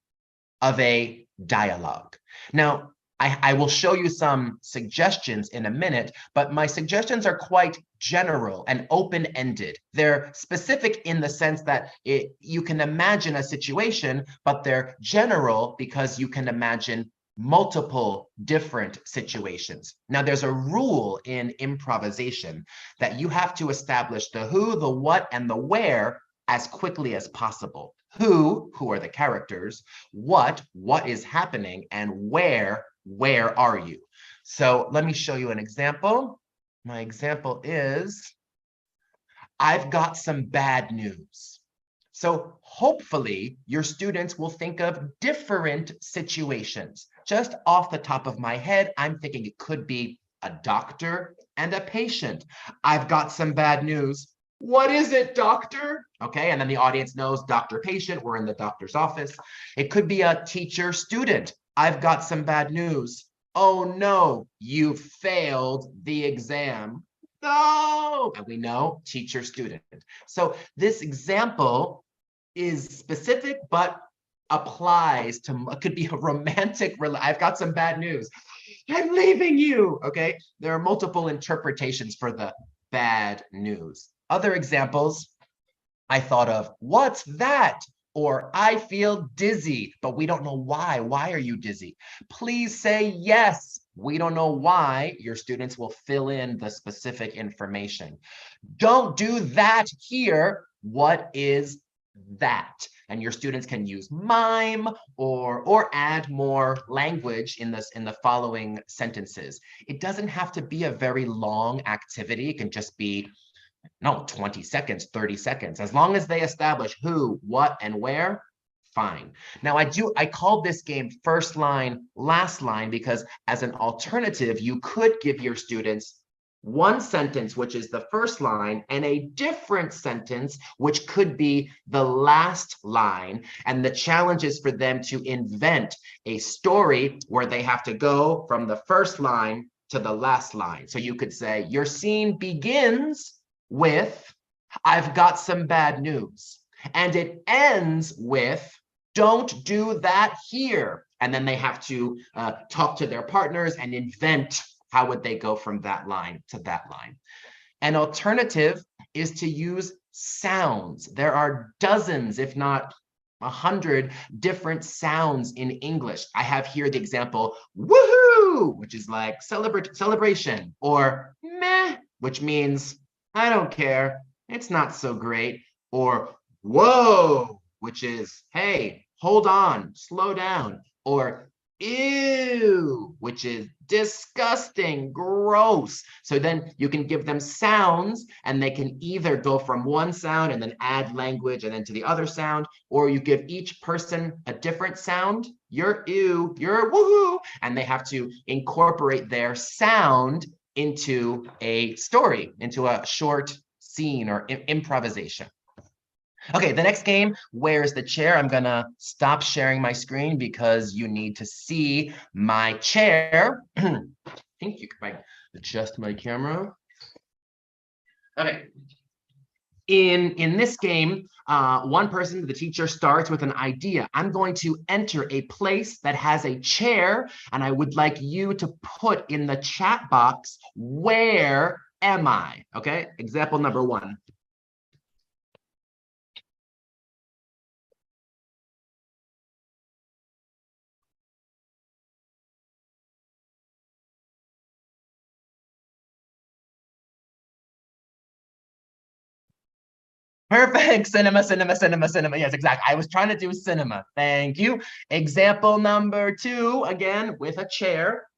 of a dialogue. Now, I will show you some suggestions in a minute, but my suggestions are quite general and open-ended. They're specific in the sense that you can imagine a situation, but they're general because you can imagine multiple different situations. Now, there's a rule in improvisation that you have to establish the who, the what, and the where as quickly as possible. Who are the characters, what is happening, and where are you? So let me show you an example. My example is, I've got some bad news. So hopefully your students will think of different situations. Just off the top of my head, I'm thinking it could be a doctor and a patient. I've got some bad news. What is it, doctor? Okay, and then the audience knows doctor, patient, we're in the doctor's office. It could be a teacher, student. I've got some bad news. Oh no, you failed the exam. No, and we know teacher, student. So this example is specific, but applies to, it could be a romantic, I've got some bad news. I'm leaving you, okay? There are multiple interpretations for the bad news. Other examples I thought of, what's that? Or I feel dizzy, but we don't know why. Why are you dizzy? Please say yes. We don't know why. Your students will fill in the specific information. Don't do that here. What is that? And your students can use mime or add more language in the following sentences. It doesn't have to be a very long activity. It can just be no, 20 seconds, 30 seconds. As long as they establish who, what, and where, fine. Now I called this game first line, last line, because as an alternative, you could give your students one sentence, which is the first line, and a different sentence, which could be the last line. And the challenge is for them to invent a story where they have to go from the first line to the last line. So you could say, your scene begins with, I've got some bad news. And it ends with, don't do that here. And then they have to talk to their partners and invent how would they go from that line to that line. An alternative is to use sounds. There are dozens, if not 100 different sounds in English. I have here the example, woohoo, which is like celebration, or meh, which means I don't care, it's not so great, or whoa, which is, hey, hold on, slow down, or ew, which is disgusting, gross. So then you can give them sounds and they can either go from one sound and then add language and then to the other sound, or you give each person a different sound. You're ew, you're woohoo, and they have to incorporate their sound into a story, into a short scene or improvisation. Okay, the next game, where's the chair? I'm gonna stop sharing my screen because you need to see my chair. I think you can adjust my camera. Okay. In this game, one person, the teacher, starts with an idea. I'm going to enter a place that has a chair, and I would like you to put in the chat box, where am I? Okay, example number 1. Perfect. Cinema, cinema, cinema, cinema. Yes, exactly. I was trying to do cinema. Thank you. Example number 2, again, with a chair.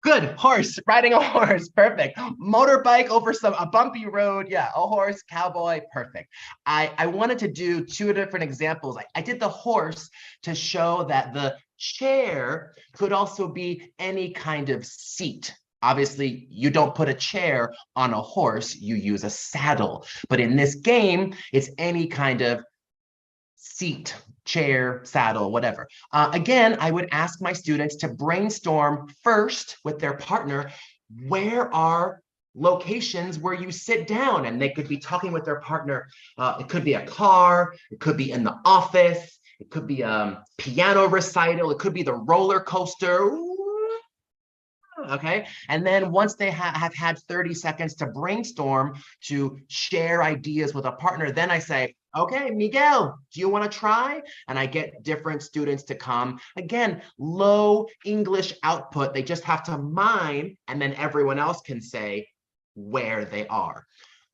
Good, horse, riding a horse, perfect. Motorbike over a bumpy road, yeah, a horse, cowboy, perfect. I wanted to do 2 different examples. I did the horse to show that the chair could also be any kind of seat. Obviously, you don't put a chair on a horse, you use a saddle. But in this game, it's any kind of seat, chair, saddle, whatever. Again, I would ask my students to brainstorm first with their partner, where are locations where you sit down? And they could be talking with their partner. It could be a car, it could be in the office, it could be a piano recital, it could be the roller coaster. Okay, and then once they have had 30 seconds to brainstorm, to share ideas with a partner, then I say, okay, Miguel, do you want to try? And I get different students to come. Again, low English output. They just have to mime, and then everyone else can say where they are.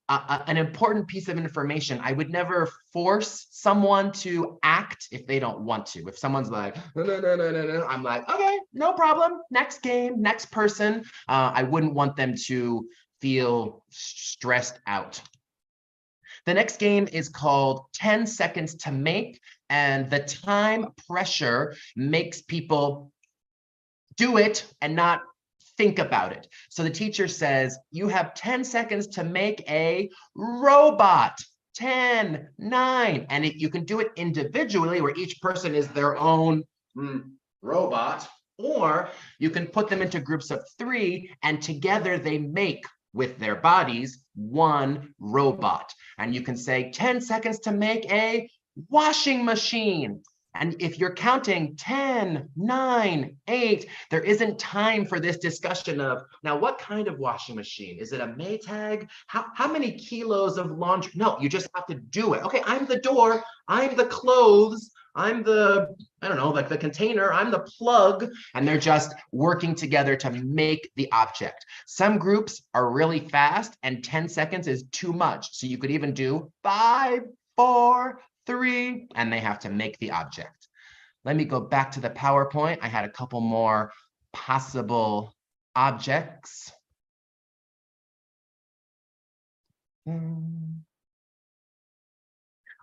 An important piece of information, I would never force someone to act if they don't want to. If someone's like, no, I'm like, okay, no problem. Next game, next person. I wouldn't want them to feel stressed out. The next game is called 10 Seconds to Make, and the time pressure makes people do it and not think about it. So the teacher says, you have 10 seconds to make a robot. 10, 9, and you can do it individually where each person is their own robot, or you can put them into groups of 3 and together they make with their bodies one robot. And you can say 10 seconds to make a washing machine. And if you're counting 10, 9, 8, there isn't time for this discussion of, now what kind of washing machine? Is it a Maytag? How many kilos of laundry? No, you just have to do it. Okay, I'm the door, I'm the clothes, I'm the, I don't know, like the container, I'm the plug, and they're just working together to make the object. Some groups are really fast and 10 seconds is too much. So you could even do 5, 4, 3, and they have to make the object. Let me go back to the PowerPoint. I had a couple more possible objects.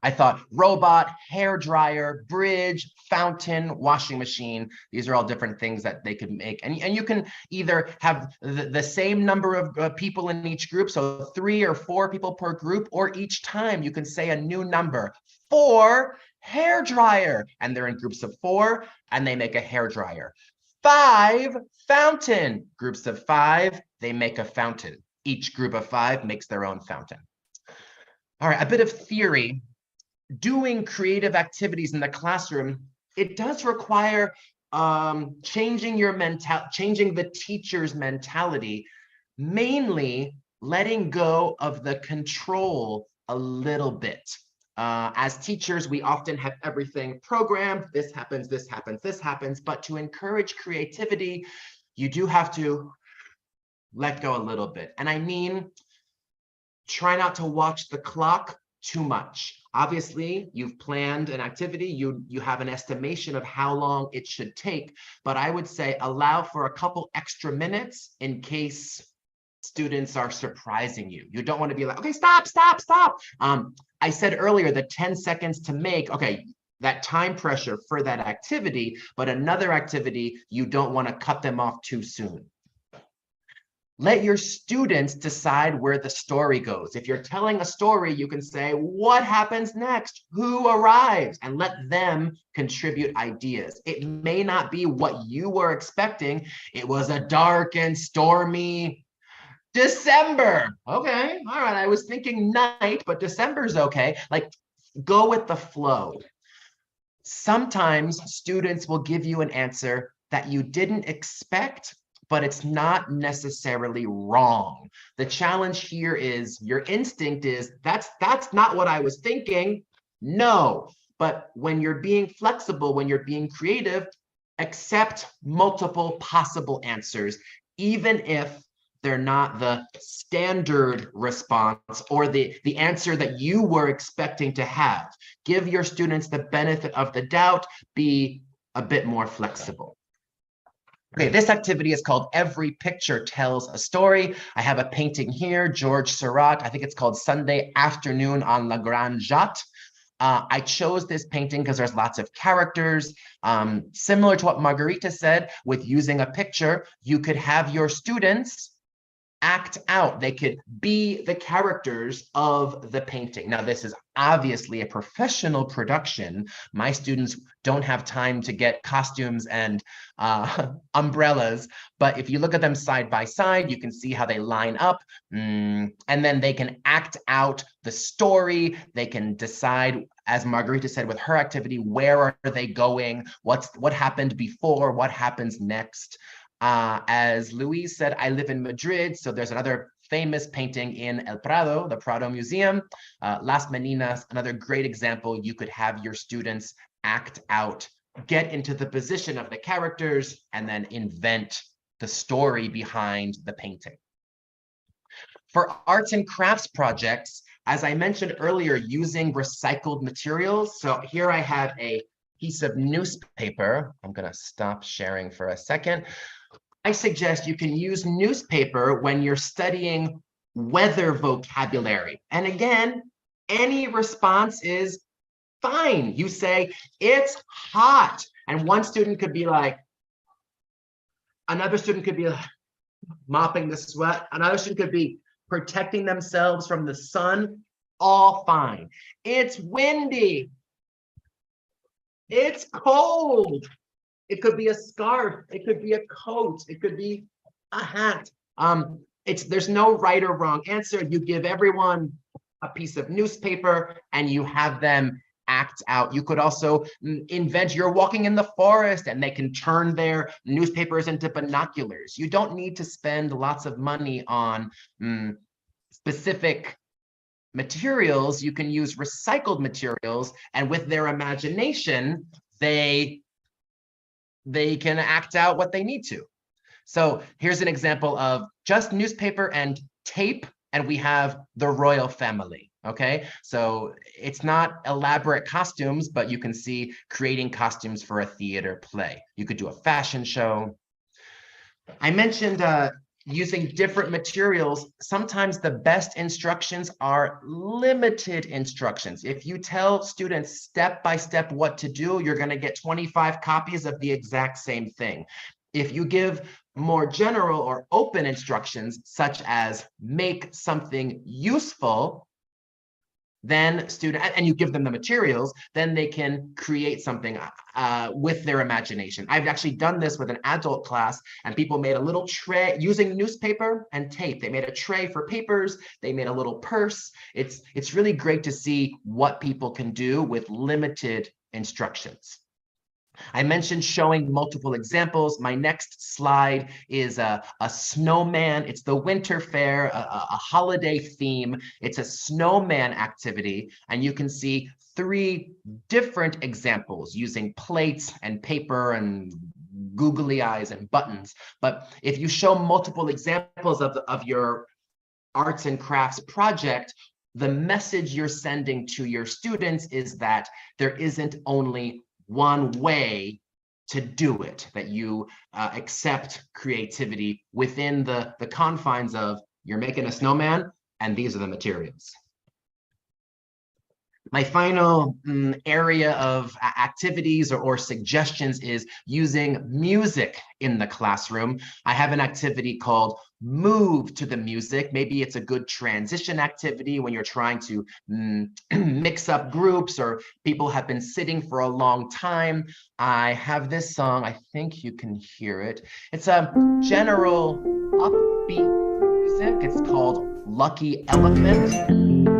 I thought robot, hair dryer, bridge, fountain, washing machine. These are all different things that they could make. And you can either have the same number of people in each group, so 3 or 4 people per group, or each time you can say a new number. 4 hair dryer, and they're in groups of 4, and they make a hair dryer. 5 fountain, groups of 5, they make a fountain. Each group of 5 makes their own fountain. All right, a bit of theory. Doing creative activities in the classroom, it does require changing the teacher's mentality, mainly letting go of the control a little bit. As teachers, we often have everything programmed. This happens, this happens, this happens. But to encourage creativity, you do have to let go a little bit. And I mean, try not to watch the clock too much. Obviously, you've planned an activity, you have an estimation of how long it should take, but I would say allow for a couple extra minutes in case students are surprising you. You don't want to be like, okay, stop. I said earlier the 10 seconds to make, okay, that time pressure for that activity, but another activity, you don't want to cut them off too soon. Let your students decide where the story goes. If you're telling a story, you can say, what happens next? Who arrives? And let them contribute ideas. It may not be what you were expecting. It was a dark and stormy December. Okay, all right. I was thinking night, but December's okay. Like, go with the flow. Sometimes students will give you an answer that you didn't expect, but it's not necessarily wrong. The challenge here is your instinct is that's not what I was thinking. No, but when you're being flexible, when you're being creative, accept multiple possible answers, even if they're not the standard response or the answer that you were expecting to have. Give your students the benefit of the doubt, be a bit more flexible. Okay, this activity is called Every Picture Tells a Story. I have a painting here, George Seurat. I think it's called Sunday Afternoon on La Grande Jatte. I chose this painting because there's lots of characters. Similar to what Margarita said, with using a picture, you could have your students act out. They could be the characters of the painting. Now, this is obviously a professional production. My students don't have time to get costumes and umbrellas, but if you look at them side by side, you can see how they line up, and then they can act out the story. They can decide, as Margarita said with her activity, where are they going? What happened before? What happens next? As Louise said, I live in Madrid, so there's another famous painting in El Prado, the Prado Museum. Las Meninas, another great example. You could have your students act out, get into the position of the characters, and then invent the story behind the painting. For arts and crafts projects, as I mentioned earlier, using recycled materials. So here I have a piece of newspaper. I'm going to stop sharing for a second. I suggest you can use newspaper when you're studying weather vocabulary. And again, any response is fine. You say, it's hot. And one student could be like, another student could be like, mopping the sweat. Another student could be protecting themselves from the sun. All fine. It's windy. It's cold. It could be a scarf. It could be a coat. It could be a hat. There's no right or wrong answer. You give everyone a piece of newspaper and you have them act out. You could also invent, you're walking in the forest and they can turn their newspapers into binoculars. You don't need to spend lots of money on specific materials. You can use recycled materials, and with their imagination, they can act out what they need to. So here's an example of just newspaper and tape, and we have the royal family. Okay, so it's not elaborate costumes, but you can see creating costumes for a theater play. You could do a fashion show. I mentioned using different materials. Sometimes the best instructions are limited instructions. If you tell students step by step what to do, you're going to get 25 copies of the exact same thing. If you give more general or open instructions, such as make something useful, then and you give them the materials, then they can create something with their imagination. I've actually done this with an adult class, and people made a little tray using newspaper and tape. They made a tray for papers. They made a little purse. It's really great to see what people can do with limited instructions. I mentioned showing multiple examples. My next slide is a snowman. It's the winter fair, a holiday theme. It's a snowman activity, and you can see 3 different examples using plates and paper and googly eyes and buttons. But if you show multiple examples of your arts and crafts project, the message you're sending to your students is that there isn't only one way to do it, that you accept creativity within the confines of you're making a snowman and these are the materials. My final area of activities or suggestions is using music in the classroom. I have an activity called Move to the Music. Maybe it's a good transition activity when you're trying to mix up groups or people have been sitting for a long time. I have this song, I think you can hear it. It's a general upbeat music. It's called Lucky Elephant.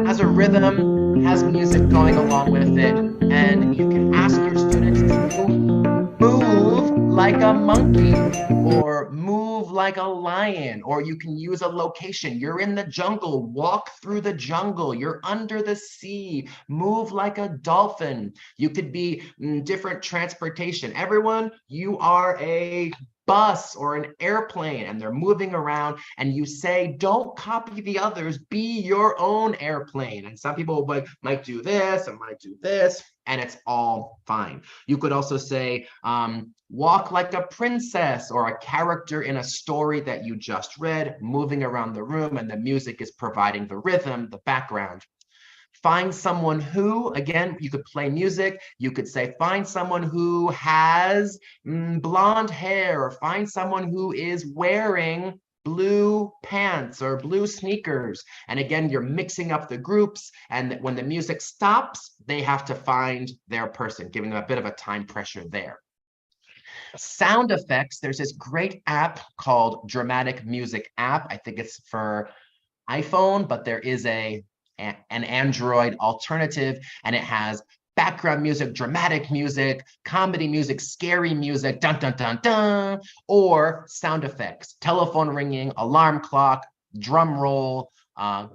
It has a rhythm, has music going along with it, and you can ask your students to move like a monkey or move like a lion, or you can use a location. You're in the jungle, walk through the jungle. You're under the sea, move like a dolphin. You could be different transportation. Everyone, you are a bus or an airplane and they're moving around, and you say, don't copy the others, be your own airplane. And some people might do this and might do this, and it's all fine. You could also say, walk like a princess or a character in a story that you just read, moving around the room, and the music is providing the rhythm, the background. Find someone who, again, you could play music. You could say, find someone who has blonde hair, or find someone who is wearing blue pants or blue sneakers. And again, you're mixing up the groups. And when the music stops, they have to find their person, giving them a bit of a time pressure there. Sound effects, there's this great app called Dramatic Music app. I think it's for iPhone, but there is an Android alternative, and it has background music, dramatic music, comedy music, scary music, dun dun dun dun, or sound effects, telephone ringing, alarm clock, drum roll,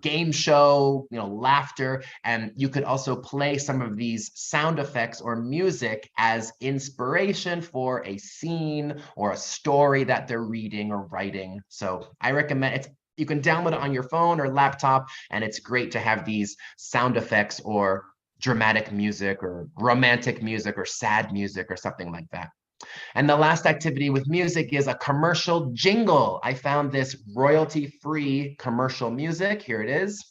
game show, laughter. And you could also play some of these sound effects or music as inspiration for a scene or a story that they're reading or writing. So I recommend it. You can download it on your phone or laptop, and it's great to have these sound effects or dramatic music or romantic music or sad music or something like that. And the last activity with music is a commercial jingle. I found this royalty-free commercial music. Here it is.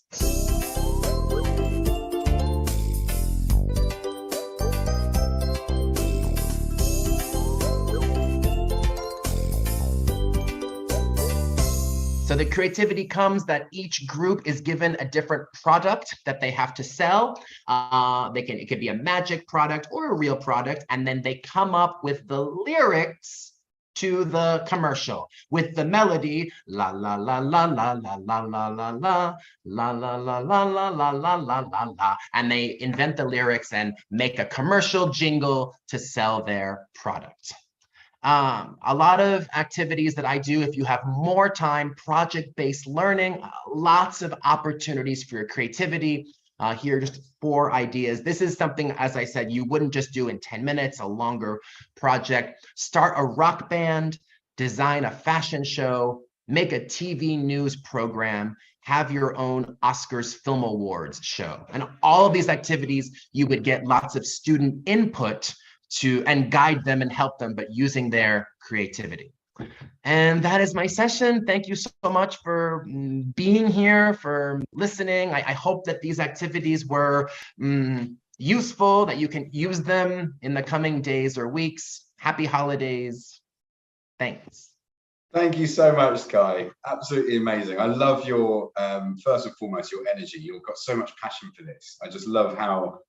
So the creativity comes that each group is given a different product that they have to sell. It could be a magic product or a real product, and then they come up with the lyrics to the commercial with the melody la la la la la la la la la la la la la la la la la la la, and they invent the lyrics and make a commercial jingle to sell their product. A lot of activities that I do, if you have more time, project-based learning, lots of opportunities for your creativity. Here are just 4 ideas. This is something, as I said, you wouldn't just do in 10 minutes, a longer project. Start a rock band, design a fashion show, make a TV news program, have your own Oscars Film Awards show. And all of these activities, you would get lots of student input to and guide them and help them, but using their creativity. And that is my session. Thank you so much for being here, for listening. I hope that these activities were useful, that you can use them in the coming days or weeks. Happy holidays. Thanks. Thank you so much, Sky. Absolutely amazing. I love your, first and foremost, your energy. You've got so much passion for this. I just love how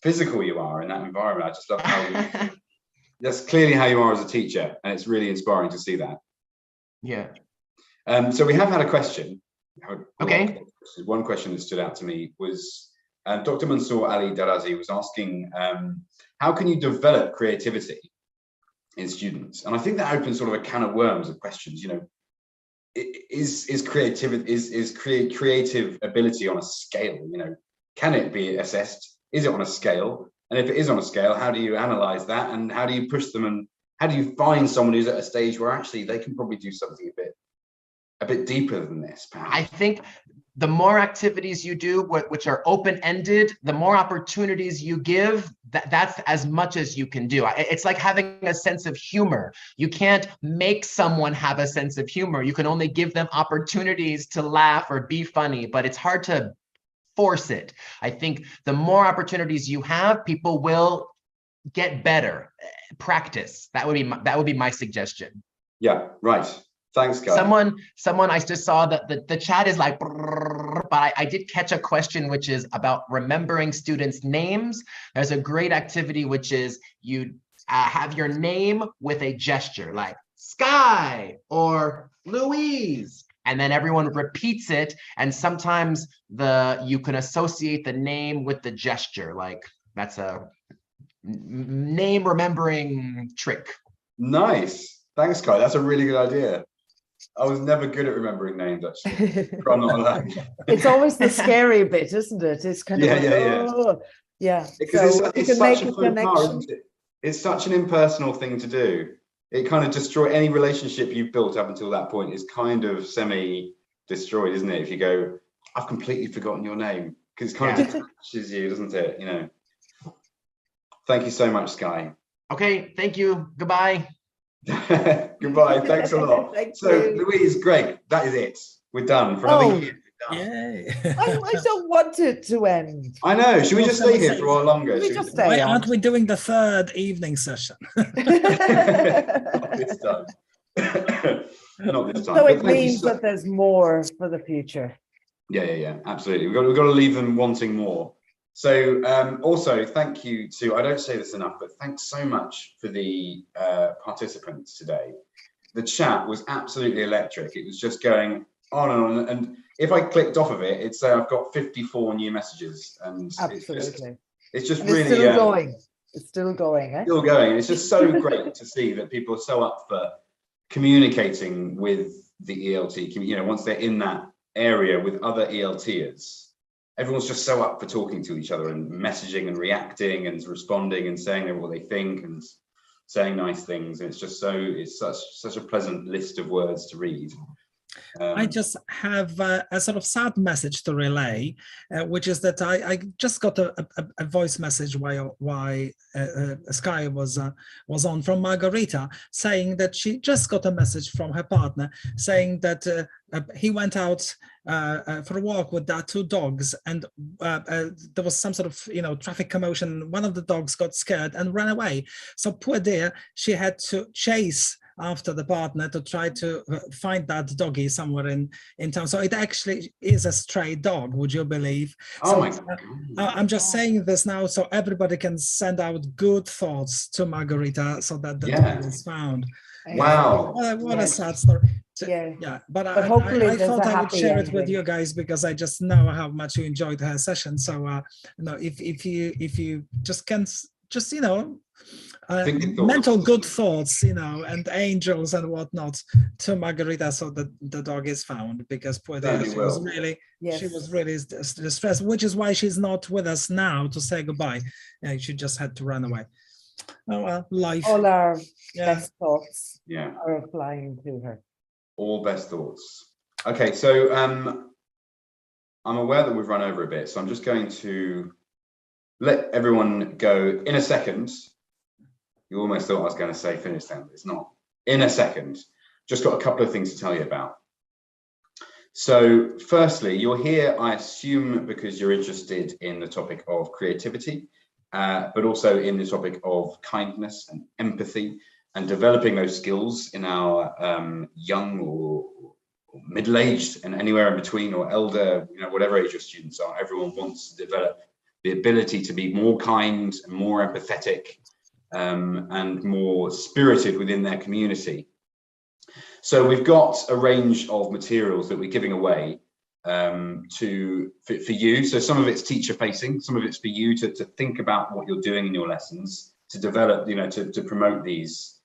physical you are in that environment. I just love how that's clearly how you are as a teacher, and it's really inspiring to see that. Yeah. So we have had a question. Okay. One question that stood out to me was Dr. Mansour Ali Darazi was asking, how can you develop creativity in students? And I think that opens sort of a can of worms of questions. You know, is creative ability on a scale? You know, can it be assessed? Is it on a scale? And if it is on a scale, how do you analyze that? And how do you push them? And how do you find someone who's at a stage where actually they can probably do something a bit deeper than this, perhaps? I think the more activities you do, which are open-ended, the more opportunities you give, that's as much as you can do. It's like having a sense of humor. You can't make someone have a sense of humor. You can only give them opportunities to laugh or be funny, but it's hard to force it. I think the more opportunities you have, people will get better. Practice. That would be my suggestion. Yeah, right. Thanks, guys. Someone I just saw that the chat is like, but I did catch a question which is about remembering students' names. There's a great activity which is you have your name with a gesture like Sky or Louise, and then everyone repeats it. And sometimes you can associate the name with the gesture. Like that's a name remembering trick. Nice. Thanks, Sky. That's a really good idea. I was never good at remembering names, actually. I'm not alone. It's always the scary bit, isn't it? It's kind of yeah. Because so it's such a faux pas, isn't it? It's such an impersonal thing to do. It kind of destroys any relationship you've built up until that point. Is kind of semi-destroyed, isn't it? If you go, I've completely forgotten your name, because it kind of detaches you, doesn't it? You know. Thank you so much, Sky. Okay, thank you. Goodbye. Goodbye. Thanks a lot. Louise, great. That is it. We're done for another year. Yay. I don't want it to end. I know. Should we just stay here for a while longer? Why aren't we doing the third evening session? Not this time. Not this time. So it means that there's more for the future. Yeah. Absolutely. We've got to leave them wanting more. So also thank you to, I don't say this enough, but thanks so much for the participants today. The chat was absolutely electric. It was just going on and on. And if I clicked off of it, it'd say I've got 54 new messages. And absolutely. It's just and really still going. It's still going. Still going. It's just so great to see that people are so up for communicating with the ELT. You know, once they're in that area with other ELTers. Everyone's just so up for talking to each other and messaging and reacting and responding and saying what they think and saying nice things. And it's just it's such a pleasant list of words to read. I just have a sort of sad message to relay, which is that I just got a voice message while Sky was on from Margarita, saying that she just got a message from her partner saying that he went out for a walk with their two dogs, and there was some sort of traffic commotion. One of the dogs got scared and ran away. So poor dear, she had to chase after the partner to try to find that doggy somewhere in town. So it actually is a stray dog, would you believe? Oh so my God. I'm just saying this now so everybody can send out good thoughts to Margarita so that the dog is found. Wow. What a sad story. Yeah. But hopefully I thought I would share ending. it with you guys because I just know how much you enjoyed her session. So if you just can mental good thoughts, and angels and whatnot to Margarita so that the dog is found, because poor dear, she was really distressed, which is why she's not with us now to say goodbye. She just had to run away. Oh well, life. All our best thoughts are flying to her. All best thoughts. Okay, so I'm aware that we've run over a bit, so I'm just going to let everyone go in a second. You almost thought I was going to say finish then, but it's not. In a second. Just got a couple of things to tell you about. So firstly, you're here, I assume, because you're interested in the topic of creativity, but also in the topic of kindness and empathy and developing those skills in our young or middle-aged and anywhere in between, or elder, you know, whatever age your students are. Everyone wants to develop the ability to be more kind and more empathetic and more spirited within their community. So we've got a range of materials that we're giving away for you. So some of it's teacher facing, some of it's for you to think about what you're doing in your lessons, to develop, you know, to promote these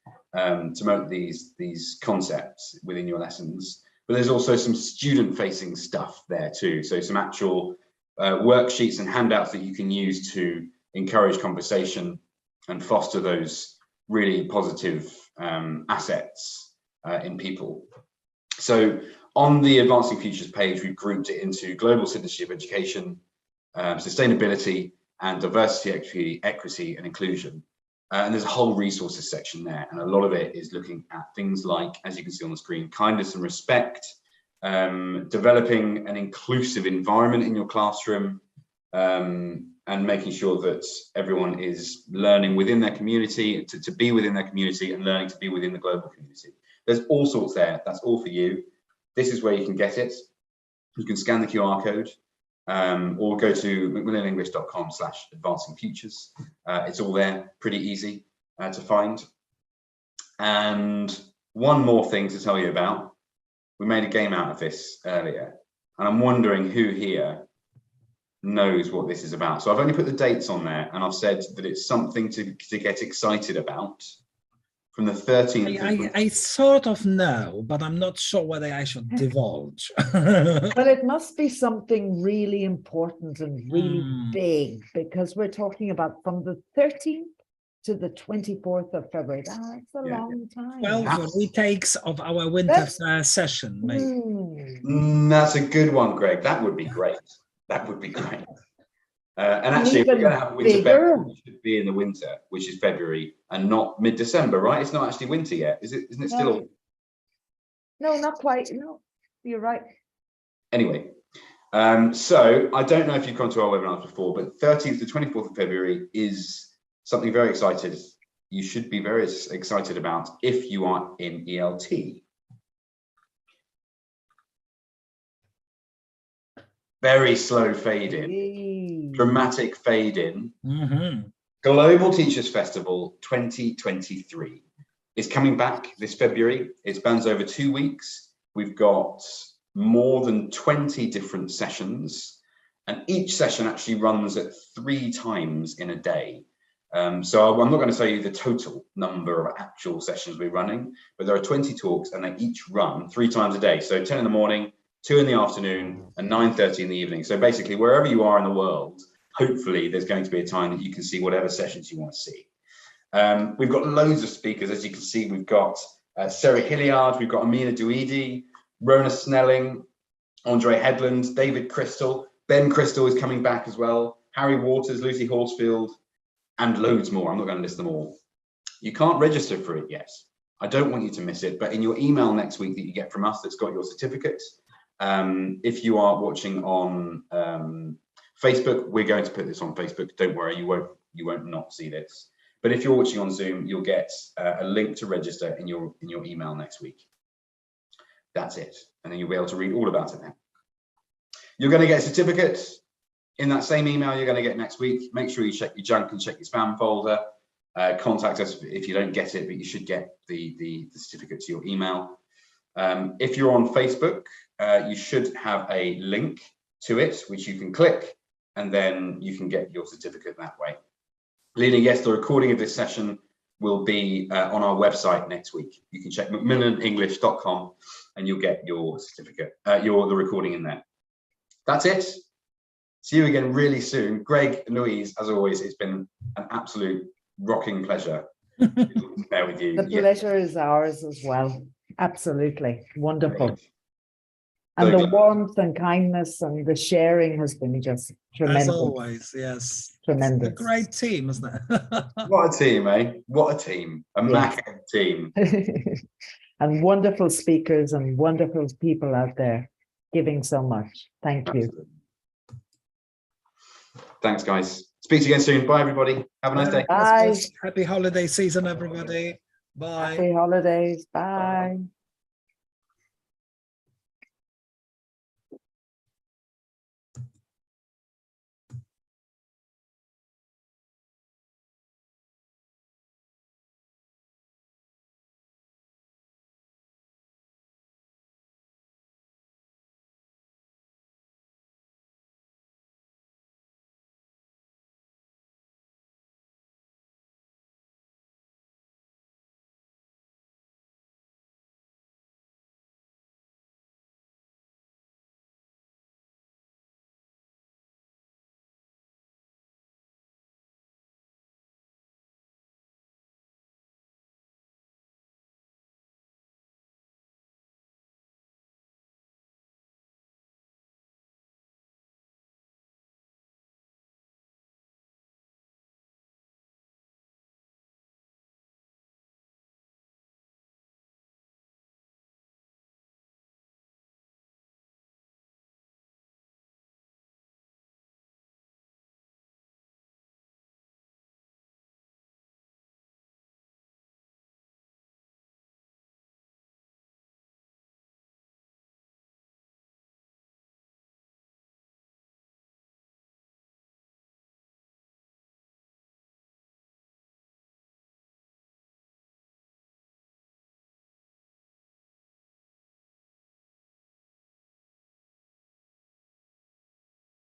concepts within your lessons. But there's also some student facing stuff there too. So some actual worksheets and handouts that you can use to encourage conversation and foster those really positive assets in people. So on the Advancing Futures page, we've grouped it into global citizenship education, sustainability, and diversity, equity, and inclusion. And there's a whole resources section there, and a lot of it is looking at things like, as you can see on the screen, kindness and respect, developing an inclusive environment in your classroom, and making sure that everyone is learning within their community, to be within their community, and learning to be within the global community. There's all sorts there. That's all for you. This is where you can get it. You can scan the QR code or go to macmillanenglish.com/advancingfutures. It's all there, pretty easy to find. And one more thing to tell you about. We made a game out of this earlier, and I'm wondering who here knows what this is about. So I've only put the dates on there, and I've said that it's something to get excited about. From the 13th. I sort of know, but I'm not sure whether I should divulge. Well, it must be something really important and really big, because we're talking about from the 13th to the 24th of February. That's a long time. 12 retakes of our winter fair session, maybe. That's a good one, Greg. That would be great. That would be great. And actually, we're going to have a winter fair, which should be in the winter, which is February and not mid-December, right? It's not actually winter yet, is it? Isn't it still? No, not quite. No, you're right. Anyway, so I don't know if you've gone to our webinars before, but 13th to 24th of February is something very excited. You should be very excited about if you are in ELT. Very slow fade in, dramatic fade in. Global Teachers Festival 2023 is coming back this February. It spans over 2 weeks. We've got more than 20 different sessions, and each session actually runs at 3 times in a day. So I'm not going to tell you the total number of actual sessions we're running, but there are 20 talks, and they each run 3 times a day. So 10 in the morning, 2 in the afternoon, and 9:30 in the evening. So basically, wherever you are in the world, hopefully there's going to be a time that you can see whatever sessions you want to see. We've got loads of speakers. As you can see, we've got Sarah Hilliard, we've got Amina Douidi, Rona Snelling, Andre Headland, David Crystal, Ben Crystal is coming back as well, Harry Waters, Lucy Horsfield, and loads more. I'm not going to list them all. You can't register for it yet. I don't want you to miss it, but in your email next week that you get from us that's got your certificate, if you are watching on Facebook, we're going to put this on Facebook. Don't worry, you won't not see this. But if you're watching on Zoom, you'll get a link to register in your email next week. That's it, and then you'll be able to read all about it then. You're going to get a certificate in that same email you're going to get next week. Make sure you check your junk and check your spam folder. Contact us if you don't get it, but you should get the certificate to your email. If you're on Facebook, you should have a link to it, which you can click, and then you can get your certificate that way. Lena, yes, the recording of this session will be on our website next week. You can check macmillanenglish.com and you'll get your certificate, the recording in there. That's it. See you again really soon. Greg, Louise, as always, it's been an absolute rocking pleasure there with you. The pleasure is ours as well. Absolutely. Wonderful. Great. And So the warmth and kindness and the sharing has been just tremendous. As always, yes. Tremendous. A great team, isn't it? what a team, eh? What a team. A Mac team. And wonderful speakers and wonderful people out there giving so much. Thank you. Absolutely. Thanks, guys. Speak to you again soon. Bye, everybody. Have a nice day. Bye. Happy holiday season, everybody. Bye. Happy holidays. Bye.